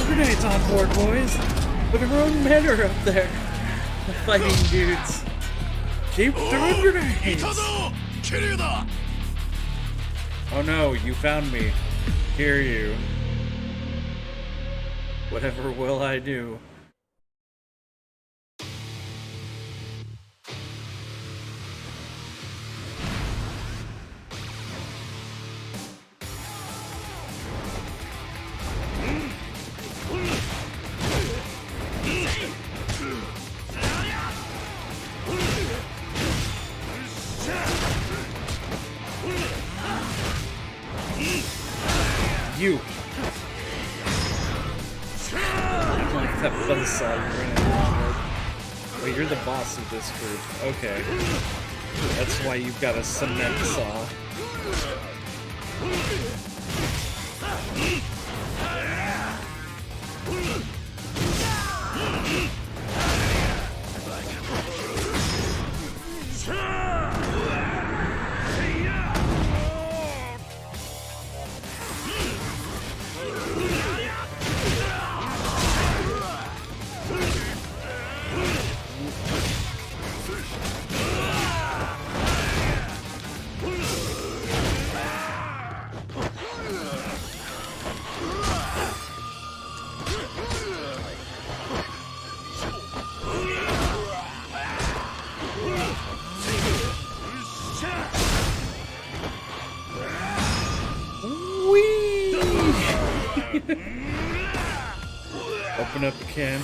Grenades on board, boys! Look at our own men are up there, fighting dudes. Keep throwing grenades! Oh no, you found me. Hear you. Whatever will I do? You! Like that buzzsaw you ran around with. Wait, you're the boss of this group. Okay. That's why you've got a cement saw. Open up the can.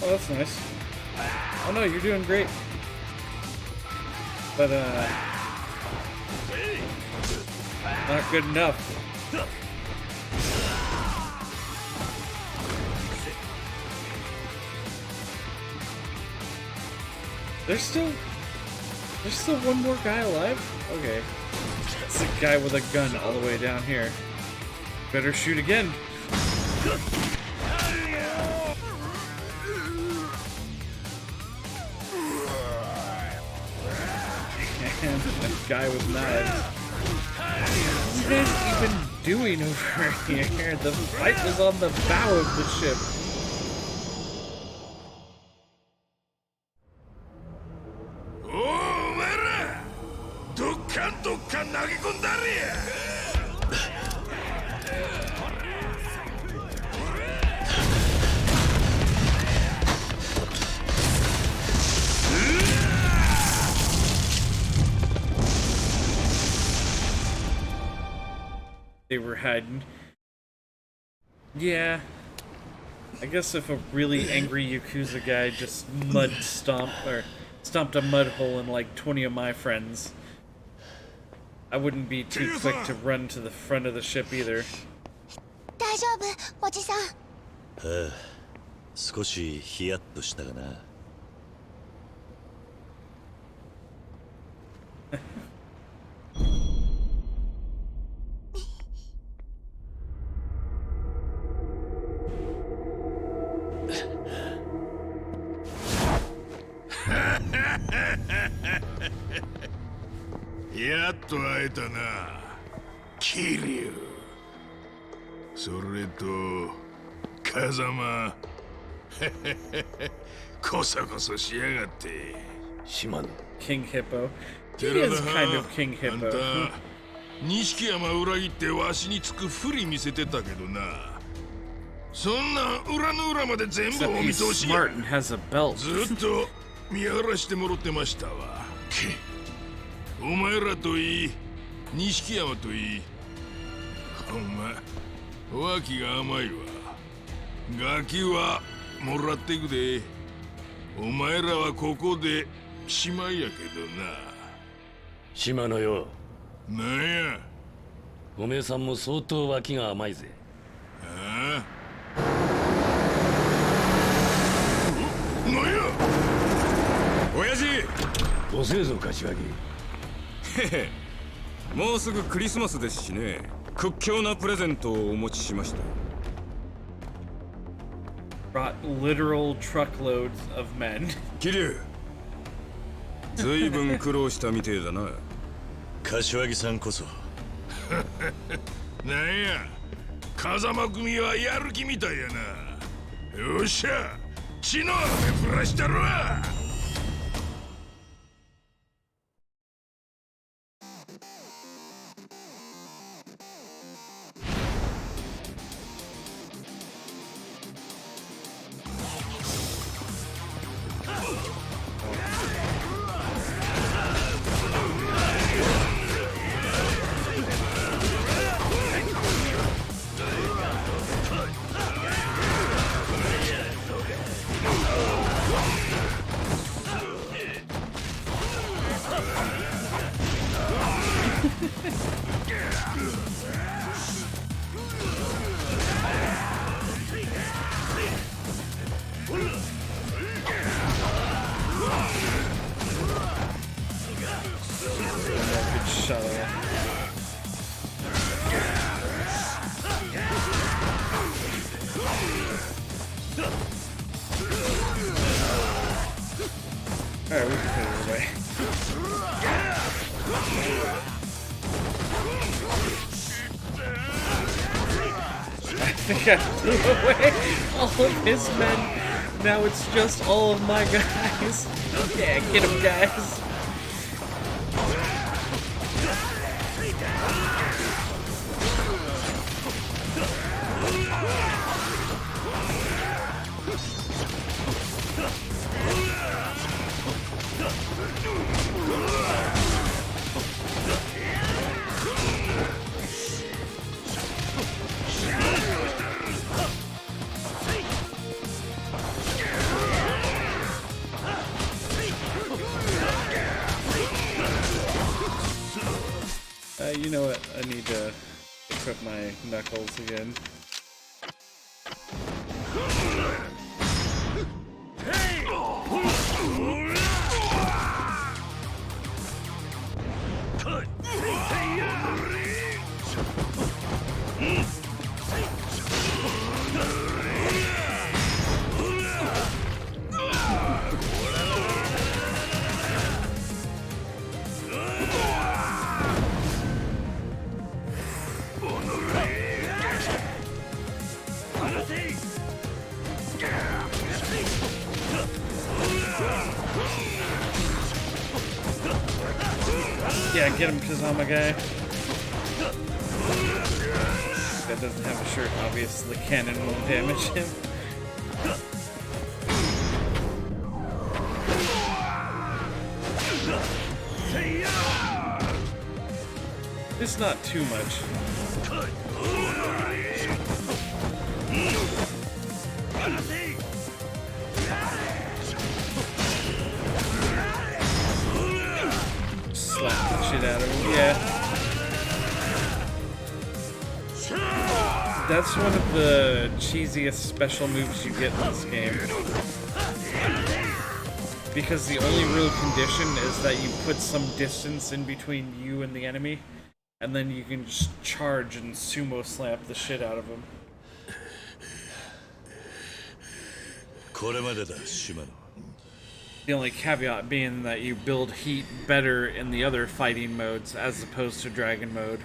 Oh, that's nice. Oh no, you're doing great. But, not good enough. There's still one more guy alive? Okay. That's a guy with a gun all the way down here. Better shoot again. And that guy with knives. What are you guys even doing over here? The fight was on the bow of the ship. They were hiding. Yeah. I guess if a really angry Yakuza guy just stomped a mud hole in like 20 of my friends, I wouldn't be too quick to run to the front of the ship either. 大丈夫おじさん。ああ、少しヒヤッとしたがな。やっと会えたな、桐生。それと風間。こそこそしやがって。島野。 King Hippo. He is kind of King あん Hippo. た錦山裏切ってわしにつくふり見せてたけどな。そんな裏の裏まで全部 Except お見 he's 通しや。 smart and has a belt. ずっと見張らしてもろってましたわ。お前らといい、錦山といい、ほんま脇が甘いわ。ガキはもらってくで。お前らはここでしまいやけどな。島野よ。なんや。おめえさんも相当脇が甘いぜ。ああ。なんや。親父。遅えぞ柏木。へへ、もうすぐクリスマスですしね。屈強なプレゼントをお持ちしました。Brought literal truckloads of men. 桐生、ずいぶん苦労したみてえだな。柏木さんこそ。なんや、風間組はやる気みたいやな。よっしゃ、血の雨降らしたるわ。Shut up. Alright, we can put it away. I think I threw away all of his men. Now it's just all of my guys. Yeah, get him, guys. You know what? I need to equip my knuckles again. Yeah, get him, Kazama guy. That doesn't have a shirt, obviously the cannon won't damage him. It's not too much. Slap the shit out of him, yeah. That's one of the cheesiest special moves you get in this game. Because the only real condition is that you put some distance in between you and the enemy, and then you can just charge and sumo slap the shit out of him. The only caveat being that you build heat better in the other fighting modes as opposed to dragon mode.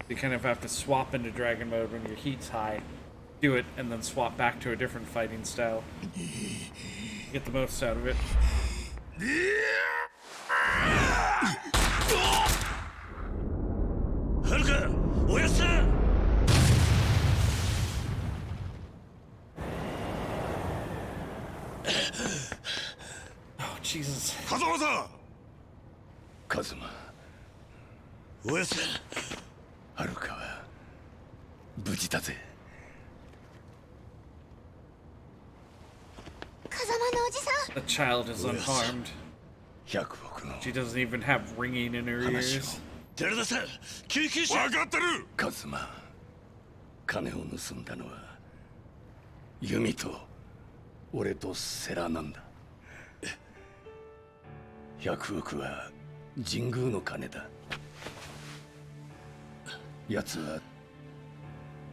You kind of have to swap into dragon mode when your heat's high, do it, and then swap back to a different fighting style. Get the most out of it. Oh, Jesus. KAZAMA-san! KAZAMA。おやすはるかは無事だぜ。風間のおじさん。 The child is unharmed. 100億の She doesn't even have ringing in her ears. 寺田さん救急車分かってる。カズマ、金を盗んだのはユミと俺とセラなんだ。100億は神宮の金だ。奴は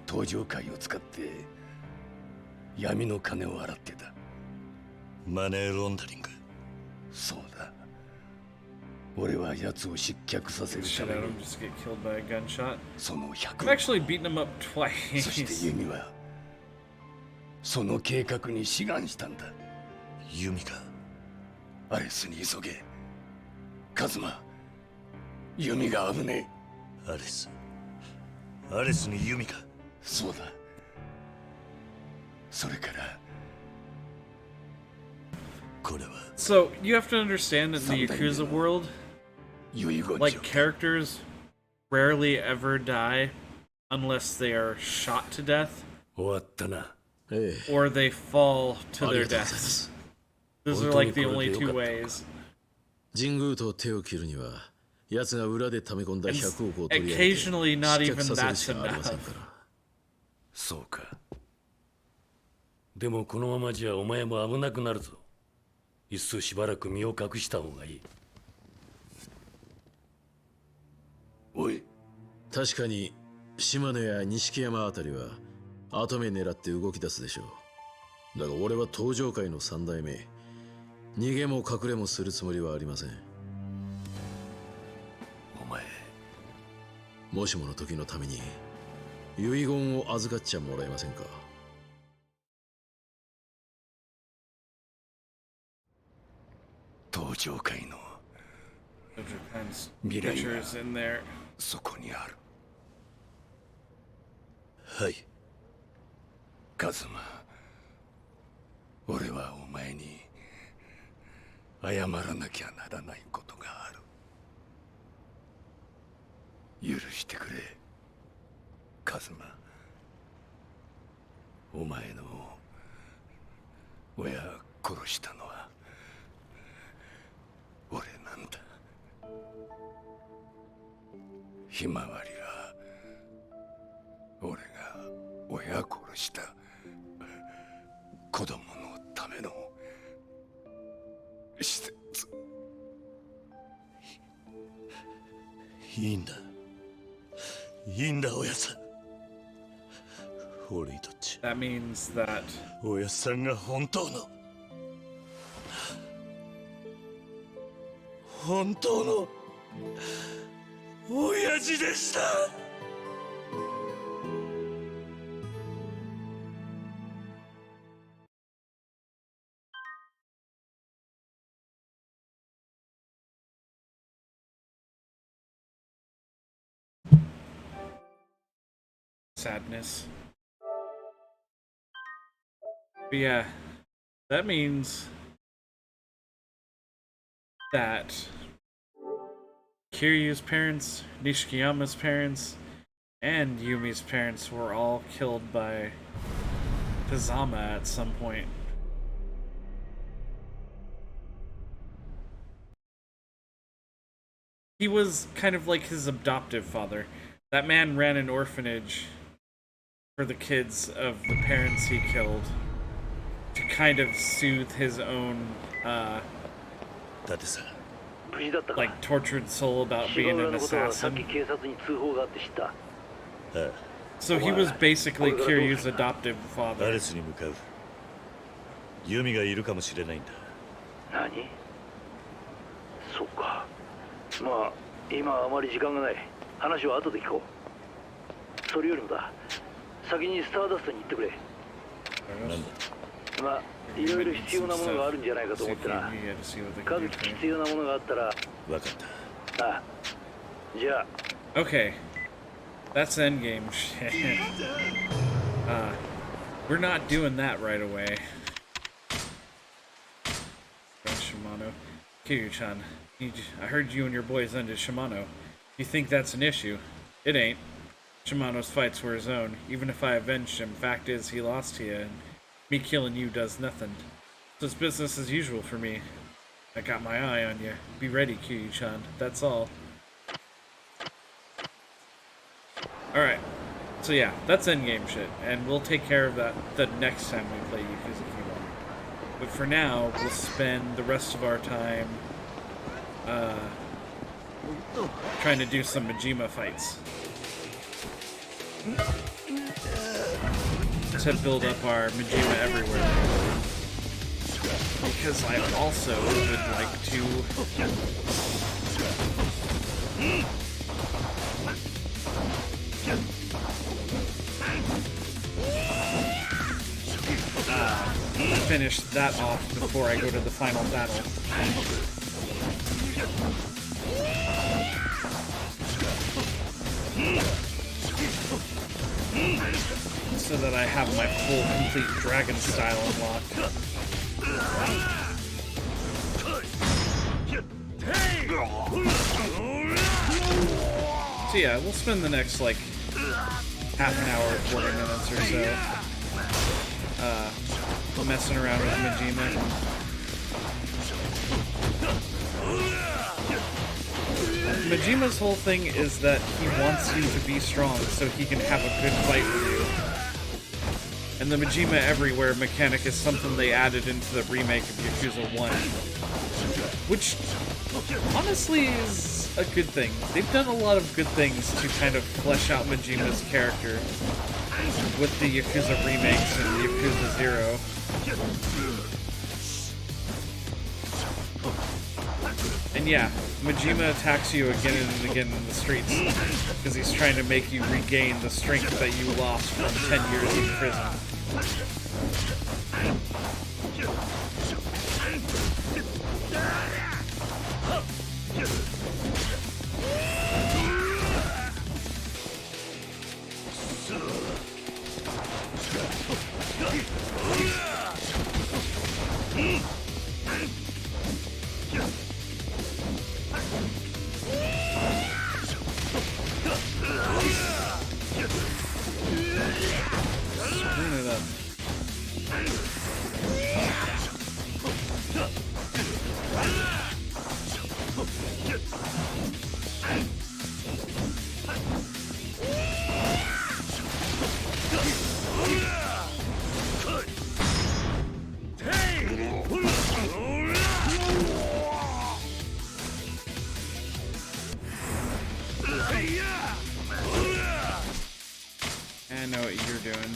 登場会を使って闇の金を洗ってた。マネーロンダリング。そうだ。俺は奴を失脚させるた Shit め out に him, just get killed by a gunshot. その100 I've actually beaten him up そして twice. ユミはその計画に志願したんだ。ユミか。アレスに急げ。カズマ、ユミが危ねえ。アレス。アレスにユミか。そうだ。それから。これは。So, you have to understand in the Yakuza world, 遺言状 like, characters rarely ever die unless they are shot to death 終わったな。or they fall to あり their がとうございま deaths. す。 Those are like the only two ways. 神宮と手を切るには奴が裏で溜め込んだ And 100億を取り上げて occasionally not 失 even 脚させる that's しかありません enough. から。そうか。でもこのままじゃお前も危なくなるぞ。いっそしばらく身を隠した方がいい。おい。確かに島根や錦山あたりは後目狙って動き出すでしょう。だが俺は登場界の三代目。逃げも隠れもするつもりはありません。お前、もしもの時のために遺言を預かっちゃもらえませんか。登場界の Japan's 未来が pictures in there. そこにある。はい。カズマ、俺はお前に謝らなきゃならないことがある。許してくれ、カズマ。お前の親殺したのは俺なんだ。ひまわりは俺が親殺した子供のための施設。いいんだ。いいんだ、おやさん。俺にとっちゃ。 That means that おやさんが本当の。本当の。親父でした。sadness. But yeah, that means that Kiryu's parents, Nishikiyama's parents, and Yumi's parents were all killed by KAZAMA at some point. He was kind of like his adoptive father. That man ran an orphanage for the kids of the parents he killed to kind of soothe his own, like, tortured soul about being an assassin. So he was basically Kiryu's adoptive father. ユミがいるかもしれないんだ。何？そうか。まあ今はあまり時間がない。話は後で聞こう。それよりもだ。先にスターダストに行ってくれ。なんだ。まあいろいろ必要なものがあるんじゃないかと思ってな。数必要なものがあったら。わかった。ああ。じゃあ。Okay. That's endgame shit. We're not doing that right away. Shimano. Kiryu-chan, I heard you and your boys ended Shimano. You think that's an issue? It ain't. Shimano's fights were his own. Even if I avenged him, fact is he lost to you, and me killing you does nothing. So it's business as usual for me. I got my eye on you. Be ready, Kiryu-chan. That's all. Alright. So yeah, that's endgame shit, and we'll take care of that the next time we play Yakuza Kiwami. But for now, we'll spend the rest of our time trying to do some Majima fights to build up our Majima everywhere. Because I also would like to finish that off before I go to the final battle. So that I have my full complete dragon style unlocked. So yeah, we'll spend the next like half an hour, 40 minutes or so messing around with Majima. Majima's whole thing is that he wants you to be strong so he can have a good fight with you. And the Majima Everywhere mechanic is something they added into the remake of Yakuza 1. Which, honestly, is a good thing. They've done a lot of good things to kind of flesh out Majima's character with the Yakuza remakes and Yakuza 0. And yeah, Majima attacks you again and again in the streets because he's trying to make you regain the strength that you lost from 10 years in prison. I know what you're doing.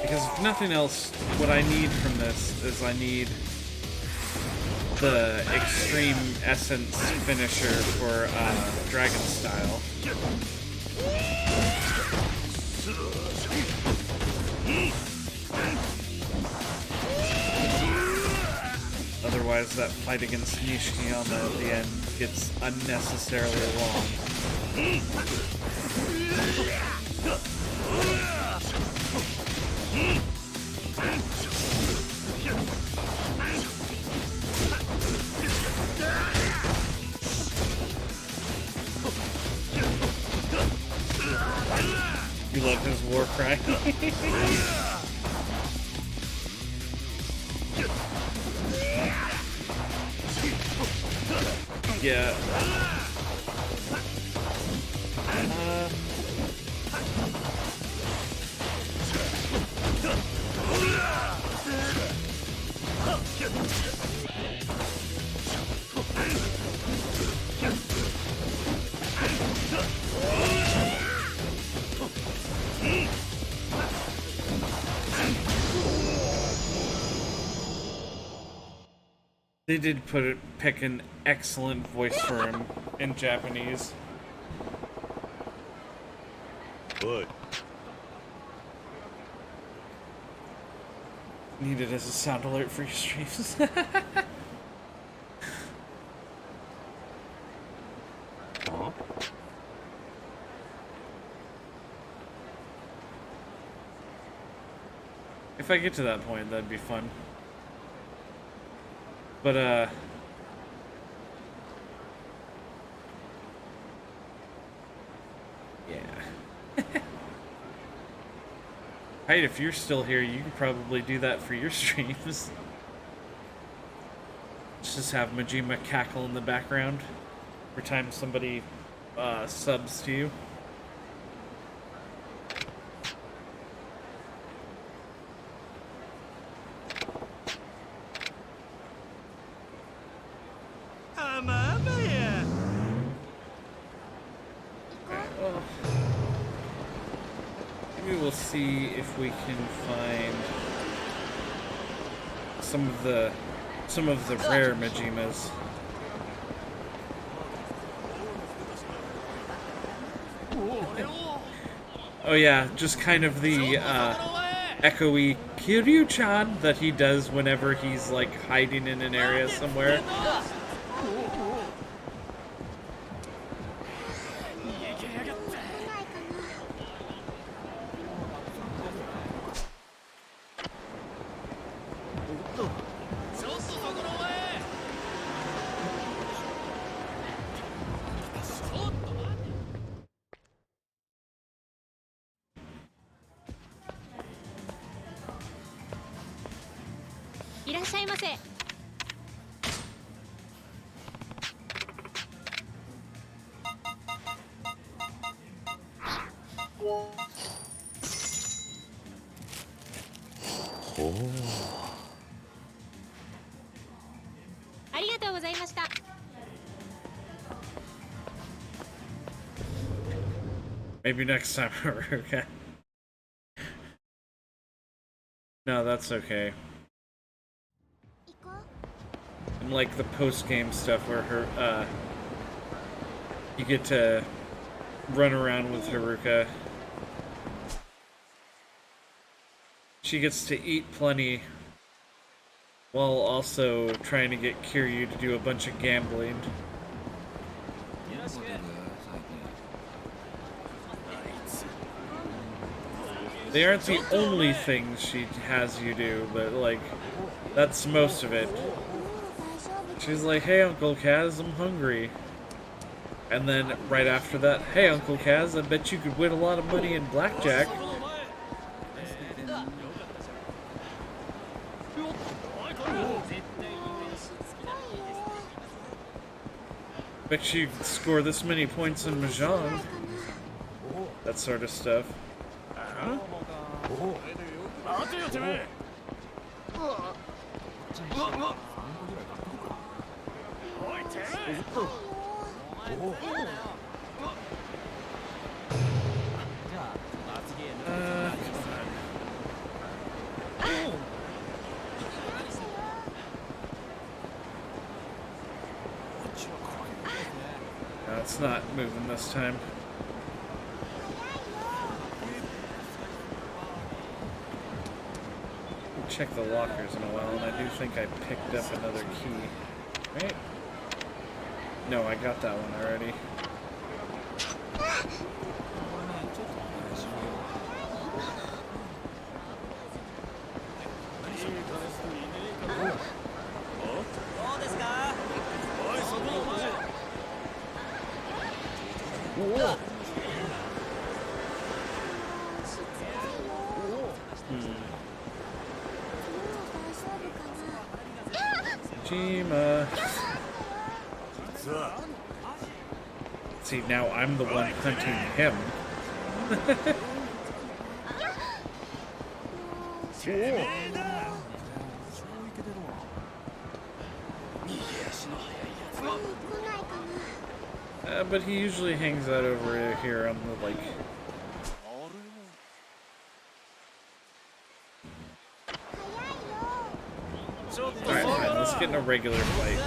Because if nothing else, what I need from this is I need the extreme essence finisher for Dragon Style. Otherwise, that fight against Nishikiyama at the end gets unnecessarily long. You love his war cry. Yeah. They did pick an excellent voice for him in Japanese. What? Need it as a sound alert for your streams. If I get to that point, that'd be fun. But, yeah. Right, if you're still here, you can probably do that for your streams. Just have Majima cackle in the background every time somebody subs to you. Maybe we'll see if we can find some of the rare Majimas. Oh yeah, just kind of the echoey Kiryu-chan that he does whenever he's like hiding in an area somewhere. Maybe next time, okay. No, that's okay. And like the post-game stuff where her, you get to run around with Haruka. She gets to eat plenty while also trying to get Kiryu to do a bunch of gambling. They aren't the only things she has you do, but like, that's most of it. She's like, hey Uncle Kaz, I'm hungry. And then right after that, hey Uncle Kaz, I bet you could win a lot of money in blackjack. Bet you could score this many points in Mahjong. That sort of stuff. not moving this time. Check the lockers in a while, and I do think I picked up another key. Right? No, I got that one already. Majima. See, now I'm the one hunting him. But he usually hangs out over here on the, like... Alright, fine, let's get in a regular fight.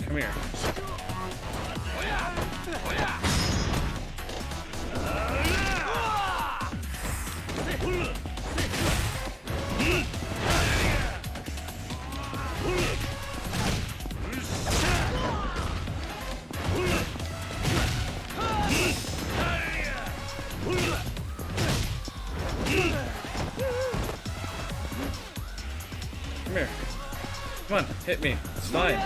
Come here. Come here. Come on, hit me. It's fine.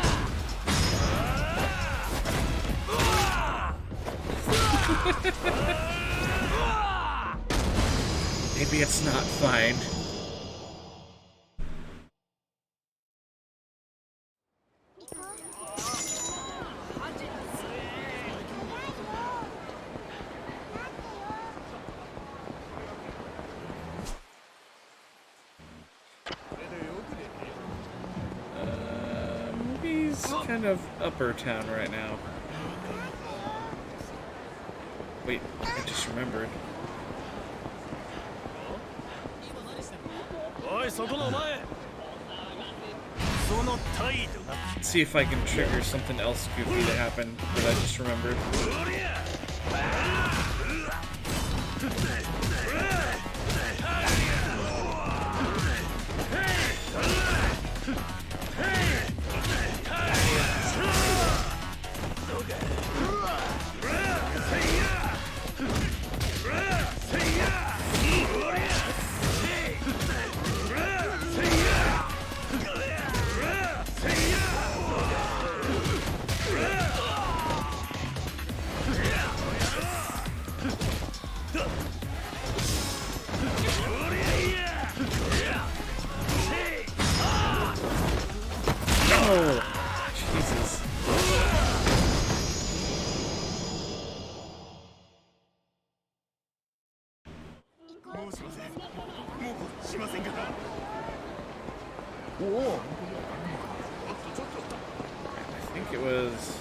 Maybe it's not fine. He's kind of upper town right now. Wait, I just remembered. Let's see if I can trigger something else goofy to happen that I just remembered. Oh, Jesus. I think it was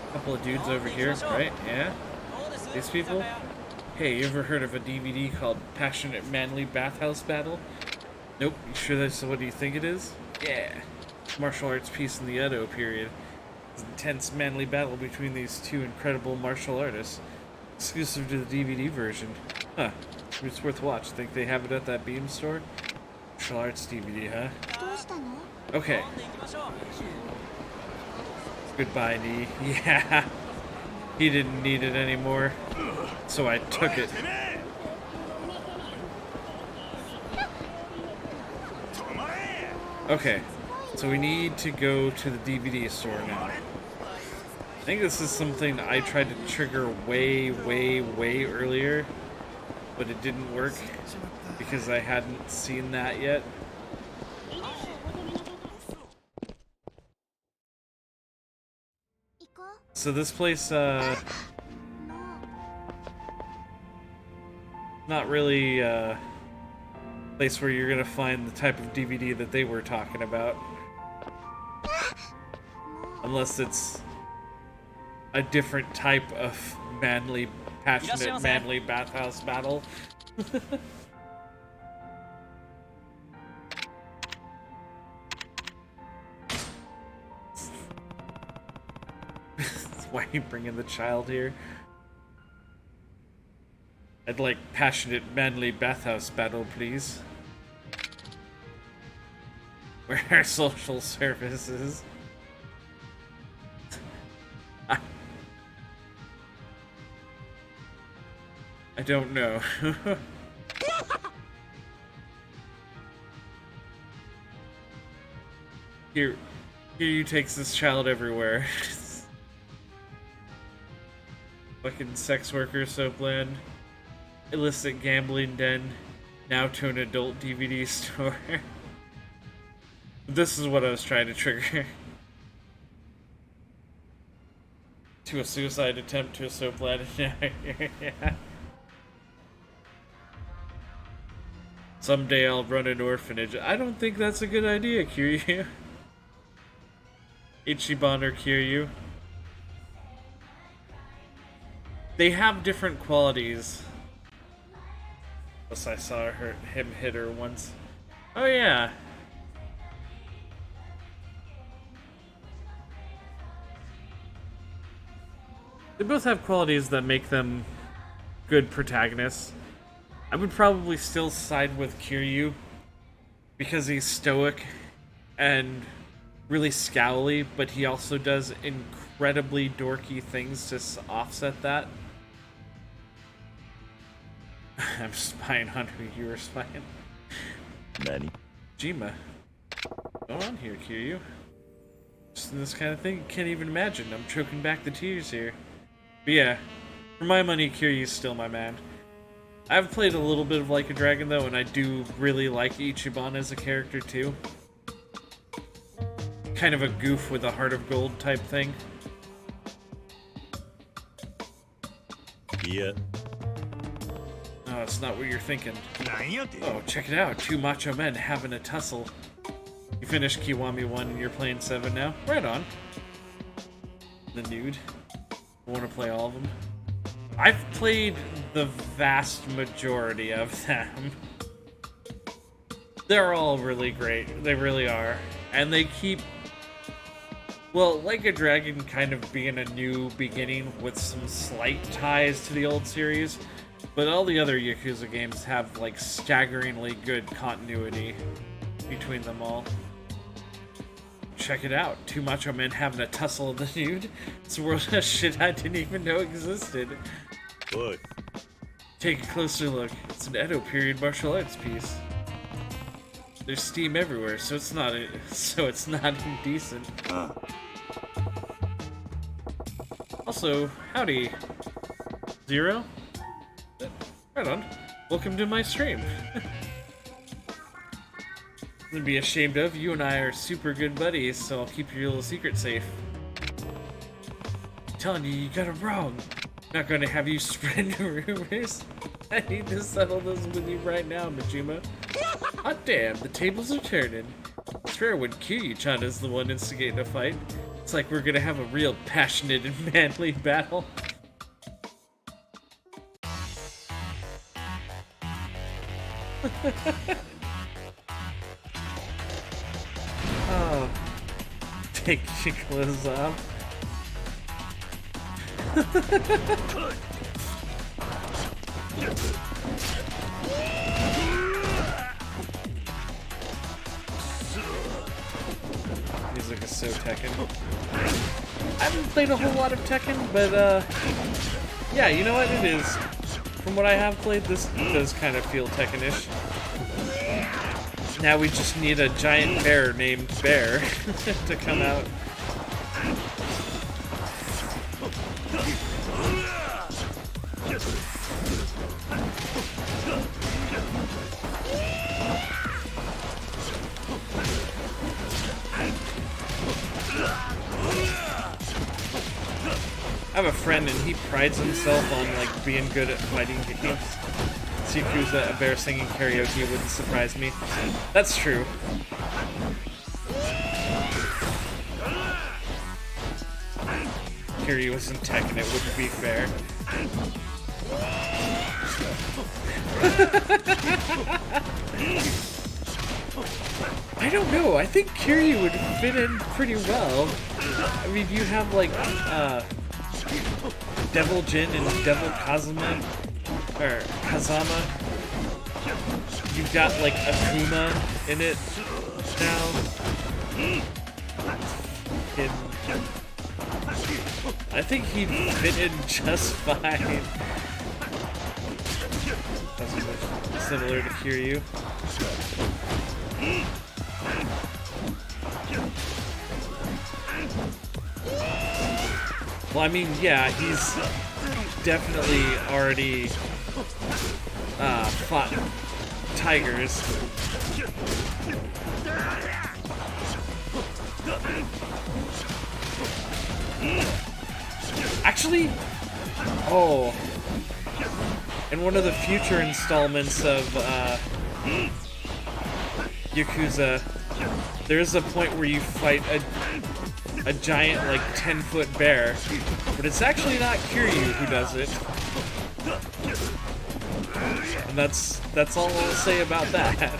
a couple of dudes over here, right? Yeah? These people? Hey, you ever heard of a DVD called Passionate Manly Bathhouse Battle? Nope. You sure that's what you think it is? Yeah. Martial arts piece in the Edo period. It's an intense manly battle between these two incredible martial artists. Exclusive to the DVD version. Huh. It's worth watch. Think they have it at that Beam store? Martial arts DVD, huh? Okay. Goodbye, knee. Yeah. He didn't need it anymore. So I took it. Okay. So we need to go to the DVD store now. I think this is something I tried to trigger way earlier, but it didn't work because I hadn't seen that yet. So this place, not really a place where you're gonna find the type of DVD that they were talking about. Unless it's a different type of manly, passionate, manly bathhouse battle. Why are you bringing the child here? I'd like passionate, manly bathhouse battle, please. Where are social services? I don't know. Here you takes this child everywhere. Fucking sex worker, Soapland. Illicit gambling den. Now to an adult DVD store. This is what I was trying to trigger. To a suicide attempt to a Soapland. Yeah. Someday I'll run an orphanage. I don't think that's a good idea, Kiryu. Ichiban or Kiryu. They have different qualities. Plus I saw him hit her once. Oh yeah. They both have qualities that make them good protagonists. I would probably still side with Kiryu because he's stoic and really scowly, but he also does incredibly dorky things to offset that. I'm spying on who you were spying. Nani? Majima. What's going on here, Kiryu? Just this kind of thing you can't even imagine. I'm choking back the tears here. But yeah, for my money, Kiryu's still my man. I've played a little bit of Like a Dragon though, and I do really like Ichiban as a character too. Kind of a goof with a heart of gold type thing. Yeah. Oh, it's not what you're thinking. Oh, check it out. Two macho men having a tussle. You finished Kiwami 1 and you're playing 7 now? Right on. The nude. I want to play all of them. I've played the vast majority of them. They're all really great. They really are. And they keep... Well, Like a Dragon kind of being a new beginning with some slight ties to the old series. But all the other Yakuza games have, like, staggeringly good continuity between them all. Check it out. Two macho men having a tussle in the nude. It's a world of shit I didn't even know existed. Look. Take a closer look. It's an Edo period martial arts piece. There's steam everywhere, so it's not indecent. Also, howdy. Zero? Right on. Welcome to my stream. Wouldn't be ashamed of. You and I are super good buddies, so I'll keep your little secret safe. I'm telling you, you got it wrong. I'm not gonna have you spreading rumors. I need to settle this with you right now, Majima. Hot damn, the tables are turning. It's rare when Kiryu-chan is the one instigating a fight. It's like we're gonna have a real passionate and manly battle. Oh, take your clothes off. Music is so Tekken. I haven't played a whole lot of Tekken, but yeah, you know what? It is. From what I have played, this does kind of feel Tekken-ish. Now we just need a giant bear named Bear to come out. I have a friend and he prides himself on like being good at fighting games. Yakuza, a bear singing karaoke wouldn't surprise me. That's true. Kiryu was in Tekken, it wouldn't be fair. I don't know, I think Kiryu would fit in pretty well. I mean, you have like Devil Jin and Devil KAZAMA, or KAZAMA. You've got like Akuma in it now. I think he'd fit in just fine. That's similar to Kiryu. Well, I mean, yeah, he's definitely already fought tigers. Actually, oh, in one of the future installments of Yakuza, there's a point where you fight a giant, like, 10-foot bear, but it's actually not Kiryu who does it. And that's all I'll say about that.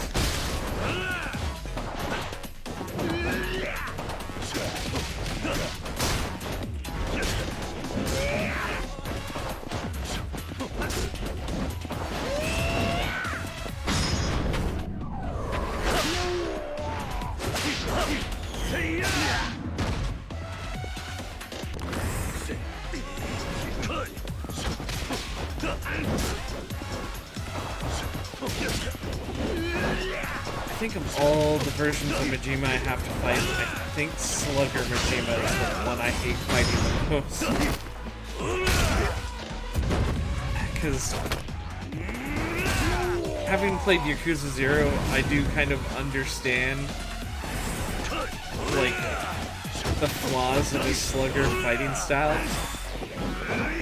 I think of all the versions of Majima I have to fight, I think Slugger Majima is the one I hate fighting the most. Because having played Yakuza 0, I do kind of understand like the flaws of his Slugger fighting style.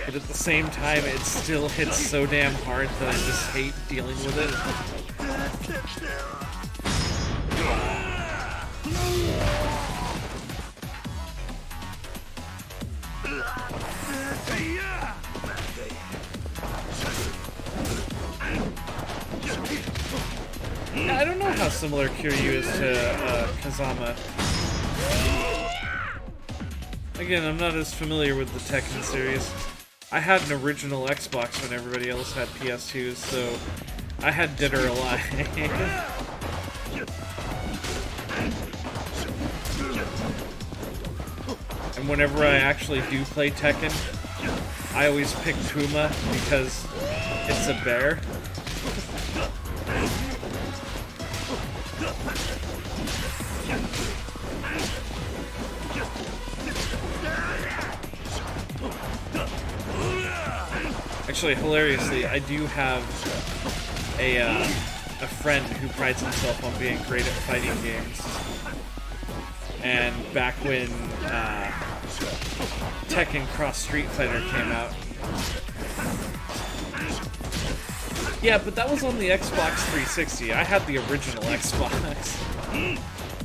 But at the same time, it still hits so damn hard that I just hate dealing with it. Yeah, I don't know how similar Kiryu is to KAZAMA. Again, I'm not as familiar with the Tekken series. I had an original Xbox when everybody else had PS2s, so I had Dead or Alive. And whenever I actually do play Tekken, I always pick Kuma because it's a bear. Actually, hilariously, I do have a friend who prides himself on being great at fighting games. And back when Tekken Cross Street Fighter came out. Yeah, but that was on the Xbox 360. I had the original Xbox.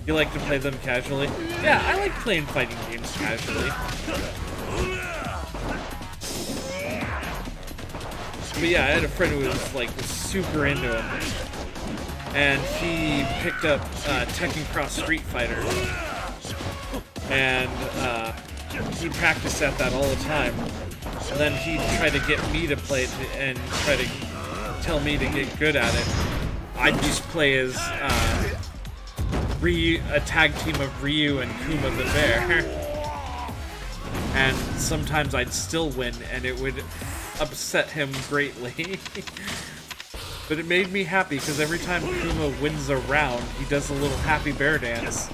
You like to play them casually? Yeah, I like playing fighting games casually. But yeah, I had a friend who was like super into them, and he picked up Tekken Cross Street Fighter, and he practiced at that all the time. And then he tried to get me to play it and try to tell me to get good at it. I'd just play as a tag team of Ryu and Kuma the Bear, and sometimes I'd still win, and it would upset him greatly. But it made me happy because every time Kuma wins a round, he does a little happy bear dance.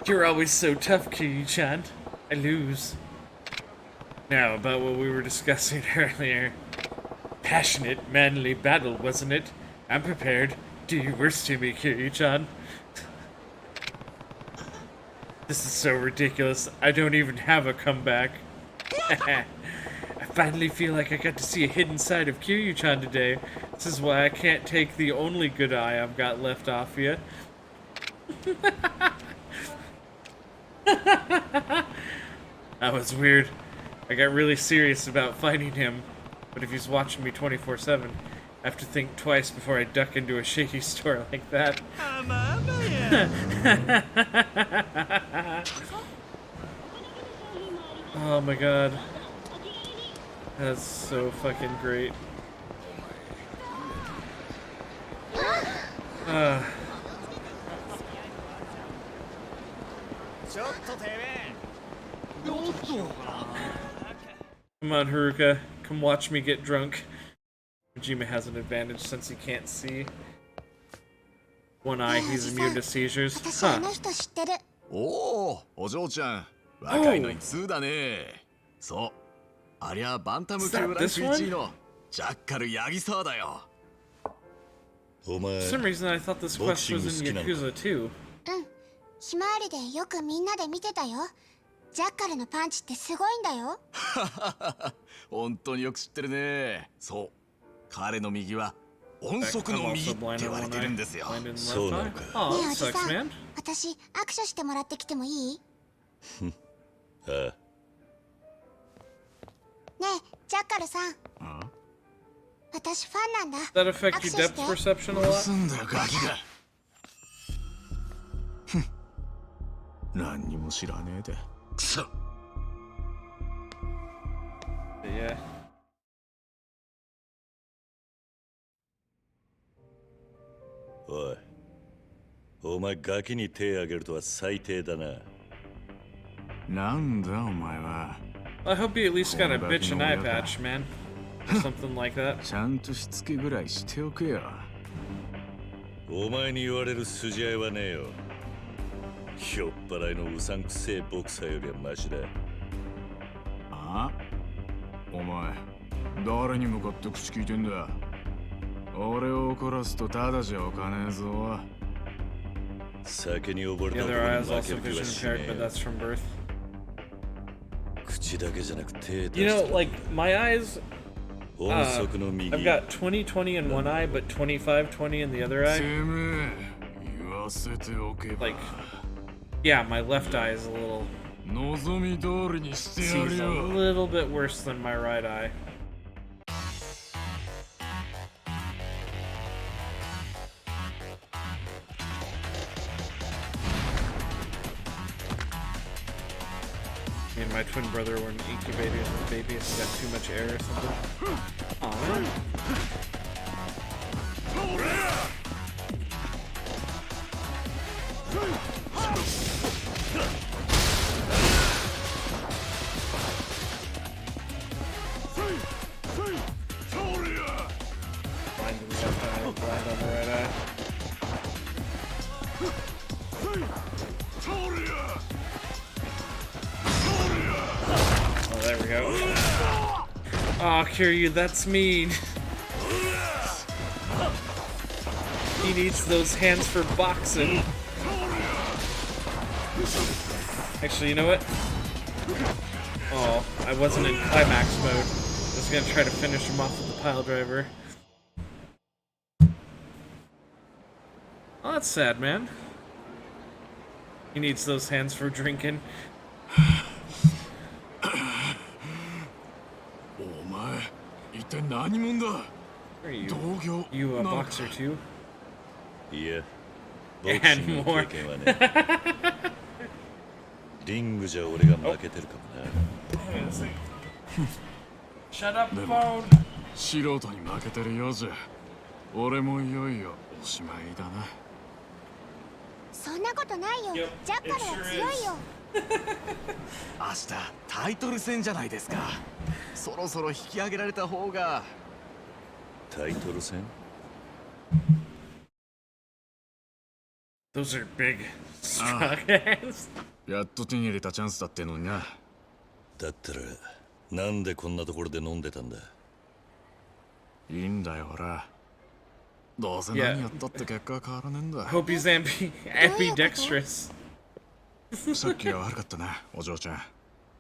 You're always so tough, Kiryu-chan. I lose. Now, about what we were discussing earlier. Passionate, manly battle, wasn't it? I'm prepared. Do your worst to me, Kiryu-chan. This is so ridiculous. I don't even have a comeback. I finally feel like I got to see a hidden side of Kiryu-chan today. This is why I can't take the only good eye I've got left off you. That was weird. I got really serious about fighting him, but if he's watching me 24/7, I have to think twice before I duck into a shady store like that. Oh my god. That's so fucking great. Come on, Haruka. Come watch me get drunk. Majima has an advantage since he can't see. One eye, he's immune to seizures. Huh. おお、お嬢ちゃん。若いのに通だね。そう。ありゃバンタム級ランク1位のジャッカルヤギサーだよ。お前、 For some reason I thought this quest was in Yakuza too. ひまわりでよくみんなで見てたよ。ジャッカルのパンチってすごいんだよ。本当によく知ってるね。そう。彼の右は音速の右って言われてるんですよ。そうなのか。ねえおじさん、私握手してもらってきてもいい？ああ。ねえ、ジャッカルさん。私ファンなんだ。That affect your depth perception a lot? すんだよガキが。何にも知らねえで。くそ。Yeah. おい、お前ガキに手あげるとは最低だな。なんだお前は。I hope you at least got a bitch and eye patch, man. Or something like that. ちゃんとしつけぐらいしておけよ。お前に言われる筋合いはねえよ。ひょっぱらいのうさんくせえボクサーよりはマシだ。あ？お前、誰に向かって口聞いてんだ。俺を怒らすとただじゃおかねえぞ。酒に溺れた The other eye 男 is に負け also る気は vision しね impaired, え but よ。 that's from birth. 口だけじゃなく手出して。 You know, like, my eyes... 音速の右。 I've got 20/20 in one eye, but 25/20 in the other eye. てめえ、言わせておけば。 Like, yeah, my left eye is a little... 望み通りにしてや sees る a よ。 little bit worse than my right eye. Me and my twin brother were incubating a baby and he got too much air or something. Aw, man. Blind in the left eye, blind on the right eye. Oh, there we go. Aw, Kiryu, that's mean. He needs those hands for boxing. Actually, you know what? Oh, I wasn't in climax mode. I was gonna try to finish him off with the pile driver. Oh, that's sad, man. He needs those hands for drinking. Are you a boxer too? Yeah. And more. リングじゃ俺が負けてるかもな。Shut up, phone. 素人に負けてるようじゃ。俺もいよいよおしまいだな。そんなことないよ。ジャッカルは強いよ。明日タイトル戦じゃないですか。そろそろ引き上げられた方が。タイトル戦 Those are big, strong hands. やっと手に入れたチャンスだってのにな。だったらなんでこんなところで飲んでたんだ。いいんだよほら。どうせ何やったって結果は変わらねえんだ。Hope he's ambidextrous. さっきは悪かったな、お嬢ちゃん。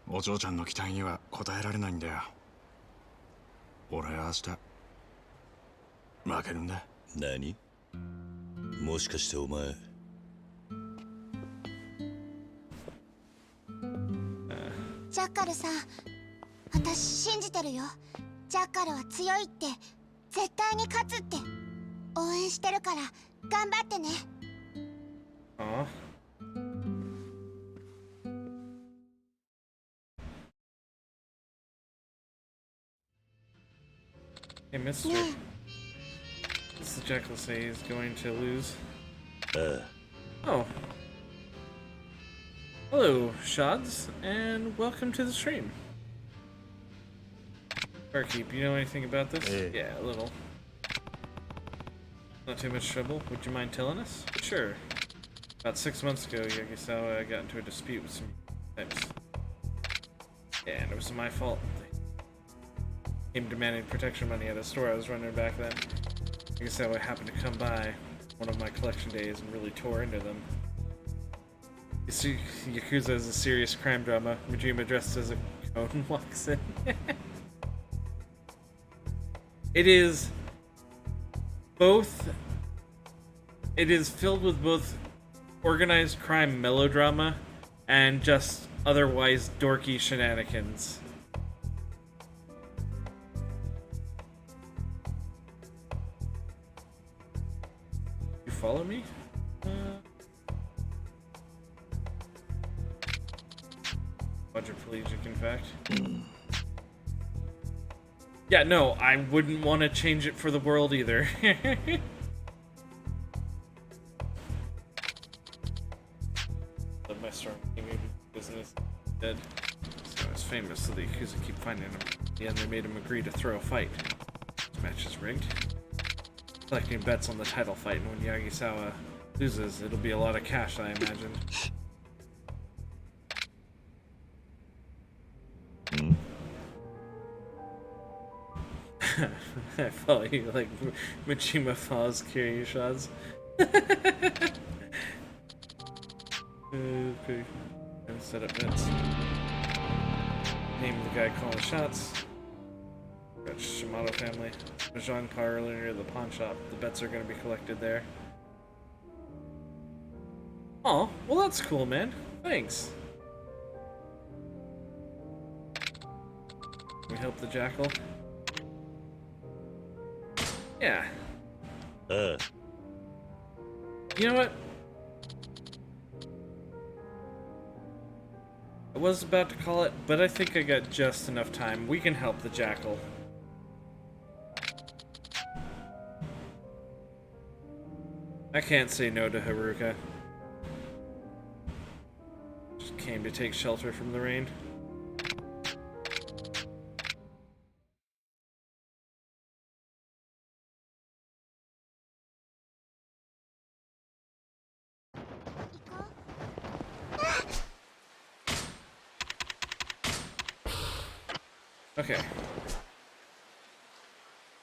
お嬢ちゃんの期待には応えられないんだよ。俺は明日負けるんだ。何？もしかしてお前ジャッカルさん、私信じてるよ。ジャッカルは強いって、絶対に勝つって。応援してるから頑張ってね。Aw. Hey, mister. What's the jackal say he's going to lose? Oh. Hello, Shods, and welcome to the stream. Barkeep, you know anything about this? Yeah, a little. Not too much trouble. Would you mind telling us? Sure. About 6 months ago, Yakuza got into a dispute with some types. Yeah, and it was my fault. They came demanding protection money at a store I was running back then. Yakuza happened to come by one of my collection days and really tore into them. You see, Yakuza is a serious crime drama. Majima dressed as a cone walks in. It is both. It is filled with both organized crime melodrama and just otherwise dorky shenanigans. You follow me? Quadriplegic, in fact. Yeah, no, I wouldn't want to change it for the world either. Love my strong business dead. So it's famous, so the Yakuza keep finding him. In the end, they made him agree to throw a fight. This match is rigged. Collecting bets on the title fight, and when Yagisawa loses, it'll be a lot of cash, I imagine. I follow you like Majima follows Kiryu shots. Okay. And set up bets. Name the guy calling shots. Got Shimato family. Mahjong parlor near the pawn shop. The bets are going to be collected there. Oh, well that's cool, man. Thanks. Can we help the jackal? Yeah. You know what? I was about to call it, but I think I got just enough time. We can help the jackal. I can't say no to Haruka. Just came to take shelter from the rain. Okay.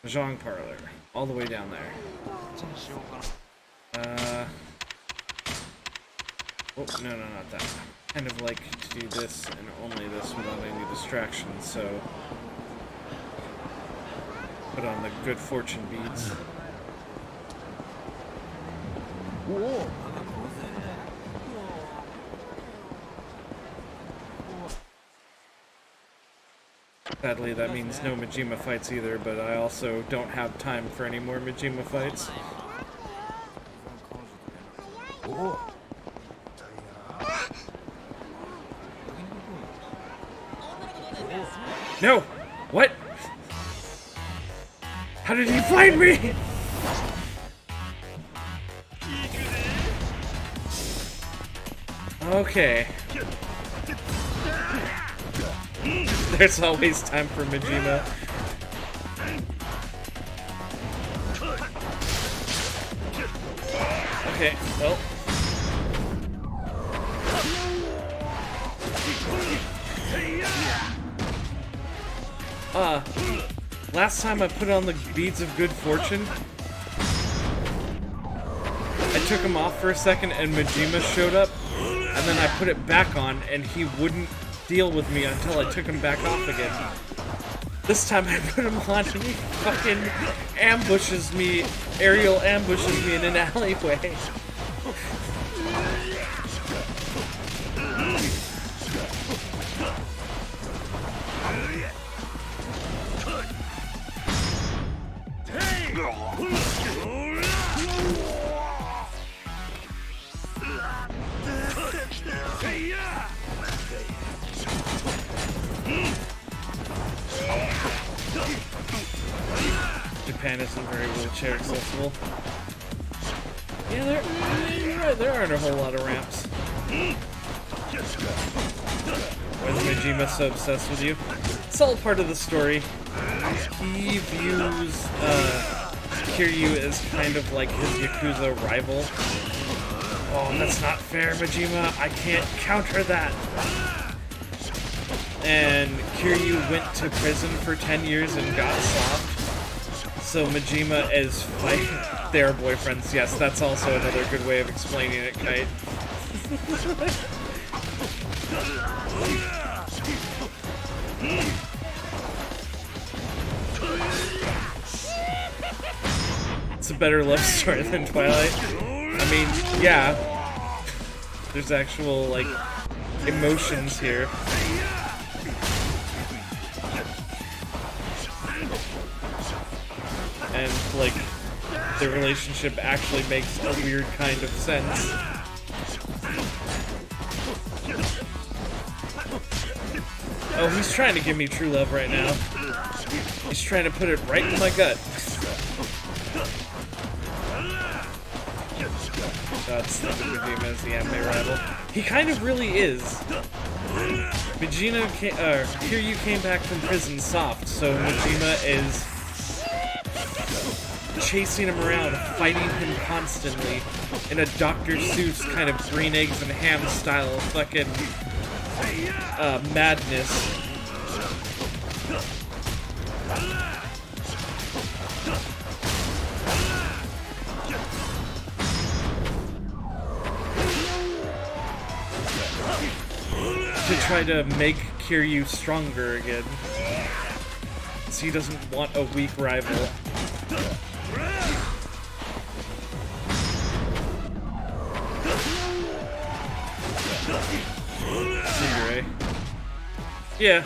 Mahjong parlor. All the way down there. Oh, no, not that. Kind of like to do this and only this without any distractions, so... Put on the good fortune beads. Whoa! Sadly, that means no Majima fights either, but I also don't have time for any more Majima fights. No! What? How did he find me? Okay. There's always time for Majima. Okay, well. Last time I put on the beads of good fortune, I took them off for a second and Majima showed up, and then I put it back on and he wouldn't deal with me until I took him back off again. This time I put him on and he fucking ambushes me, aerial ambushes me in an alleyway. Japan isn't very wheelchair accessible. Yeah, you're right, there aren't a whole lot of ramps. Why is Majima so obsessed with you? It's all part of the story. He views Kiryu as kind of like his Yakuza rival. Oh, that's not fair, Majima. I can't counter that. And Kiryu went to prison for 10 years and got soft. So Majima is fighting their boyfriends. Yes, that's also another good way of explaining it, Kite. It's a better love story than Twilight. I mean, yeah. There's actual, like, emotions here. And, like, the relationship actually makes a weird kind of sense. Oh, he's trying to give me true love right now. He's trying to put it right in my gut. That's the Majima as the anime rival. He kind of really is. Kiryu came back from prison soft, so Majima is chasing him around, fighting him constantly in a Dr. Seuss kind of green eggs and ham style of fucking madness. To try to make Kiryu stronger again. So he doesn't want a weak rival. Stingray. Yeah.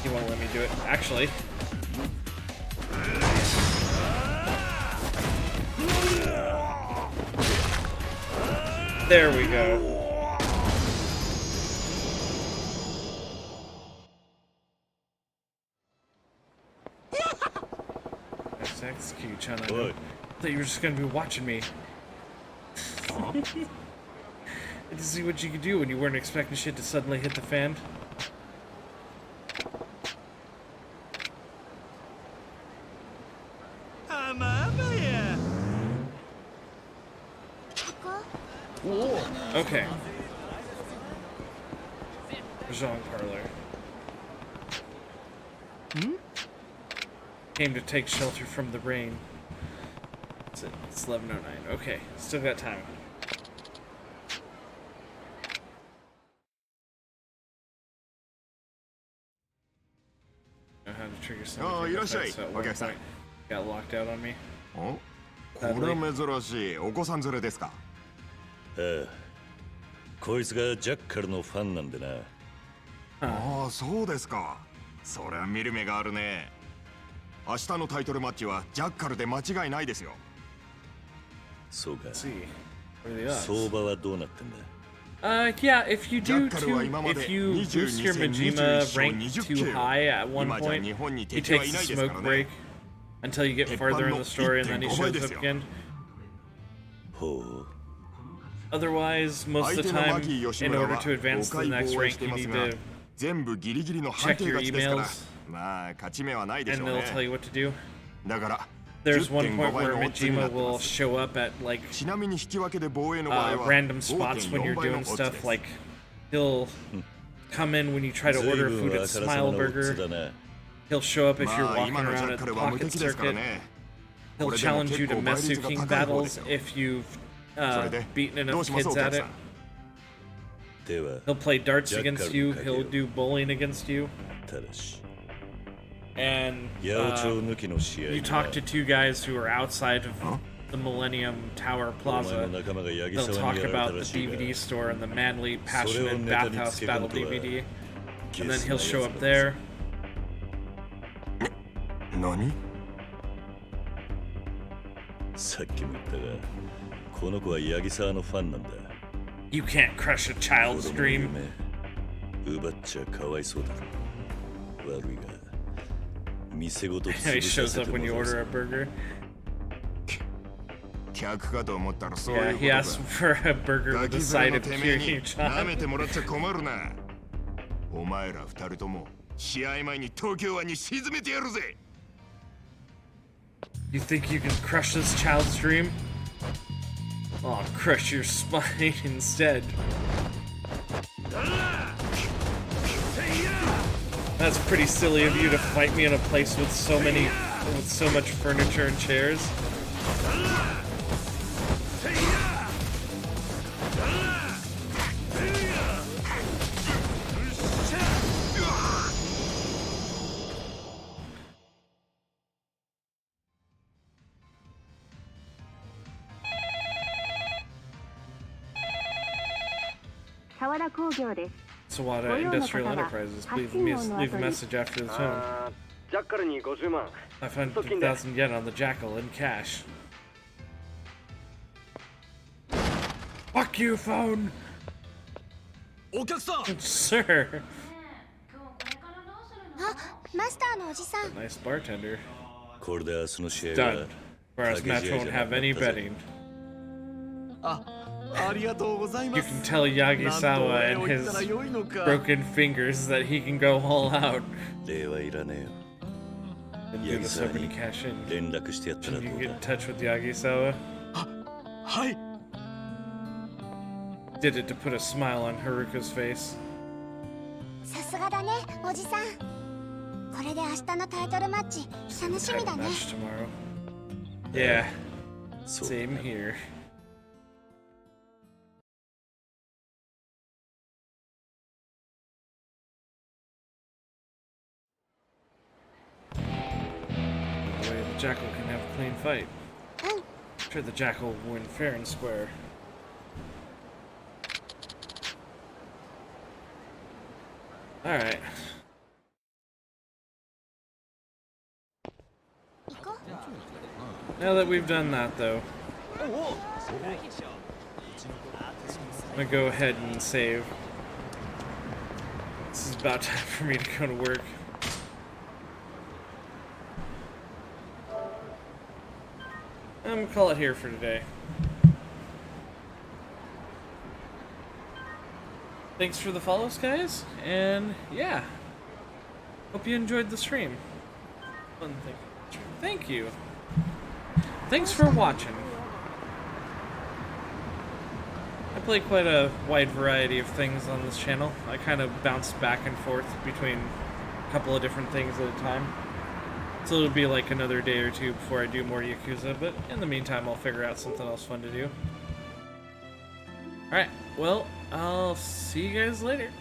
He won't let me do it. Actually. There we go. Let's execute, Chana. I thought you were just gonna be watching me. To see what you could do when you weren't expecting shit to suddenly hit the fan. Okay. Zhang Parlor. Came to take shelter from the rain. It's 11:09. Okay, still got time. Know how to trigger something. Oh, you say. Okay, sorry. Got locked out on me. Oh, これは珍しい。お子さん連れですか？こいつがジャッカルのファンなんでな。ああ、そうですか。そりゃ見る目があるね。明日のタイトルマッチはジャッカルで間違いないですよ。そうか。 See, what are the odds? 相場はどうなってんだ？ Yeah, if you do if you boost your Majima rank too high at one point, he takes a smoke break until you get farther in the story and then he shows up again. Otherwise, most of the time, in order to advance to the next rank, you need to check your emails and they'll tell you what to do. There's one point where Majima will show up at like random spots when you're doing stuff, like he'll come in when you try to order food at Smile Burger. He'll show up if you're walking around at the Pocket Circuit. He'll challenge you to Mesu King battles if you've beaten enough kids at it. He'll play darts against you. He'll do bowling against you. And you talk to two guys who are outside of the Millennium Tower Plaza. They'll talk about the DVD store and the Manly Passionate Bathhouse Battle DVD. And then he'll show up there. Nani? さっきも言ったが、この子は八木沢のファンなんだ。You can't crush a child's dream. 奪っちゃかわいそうだ。悪いが、店ごと He shows up when you order a burger. 客かと思ったらそういう Yeah, こと he か。 asks for a burger with a side of てめえに Kiryu-chan. 舐めてもらっちゃ困るな。お前ら二人とも試合前に東京湾に沈めてやるぜ。 You think you can crush this child's dream? I'll crush your spine instead. That's pretty silly of you to fight me in a place with so much furniture and chairs. Sawada Industrial Enterprises, please leave a message after the tone. I found 50,000 yen on the Jackal in cash. Fuck you, phone! Sir! あ、マスターのおじさん。 Nice bartender. これで明日の試合は Done. Whereas match won't have any betting. You can tell Yagisawa and his broken fingers that he can go all out. 礼はいらねえよ。 And do the sucker to cash in. 連絡してやったら Can ど you う get だ in touch with Yagisawa? はい。 Did it to put a smile on Haruka's face. さすがだね、おじさん。これで明日のタイトルマッチ楽しみだね。 Match tomorrow. Yeah. Same here. That way the Jackal can have a clean fight. I'm sure the Jackal will win fair and square. Alright. Now that we've done that, though, I'm gonna go ahead and save. This is about time for me to go to work. I'm gonna call it here for today. Thanks for the follows, guys, and yeah. Hope you enjoyed the stream. Fun thing. Thank you. Thanks for watching. I play quite a wide variety of things on this channel. I kind of bounce back and forth between a couple of different things at a time. So it'll be like another day or two before I do more Yakuza, but in the meantime I'll figure out something else fun to do. Alright, well, I'll see you guys later.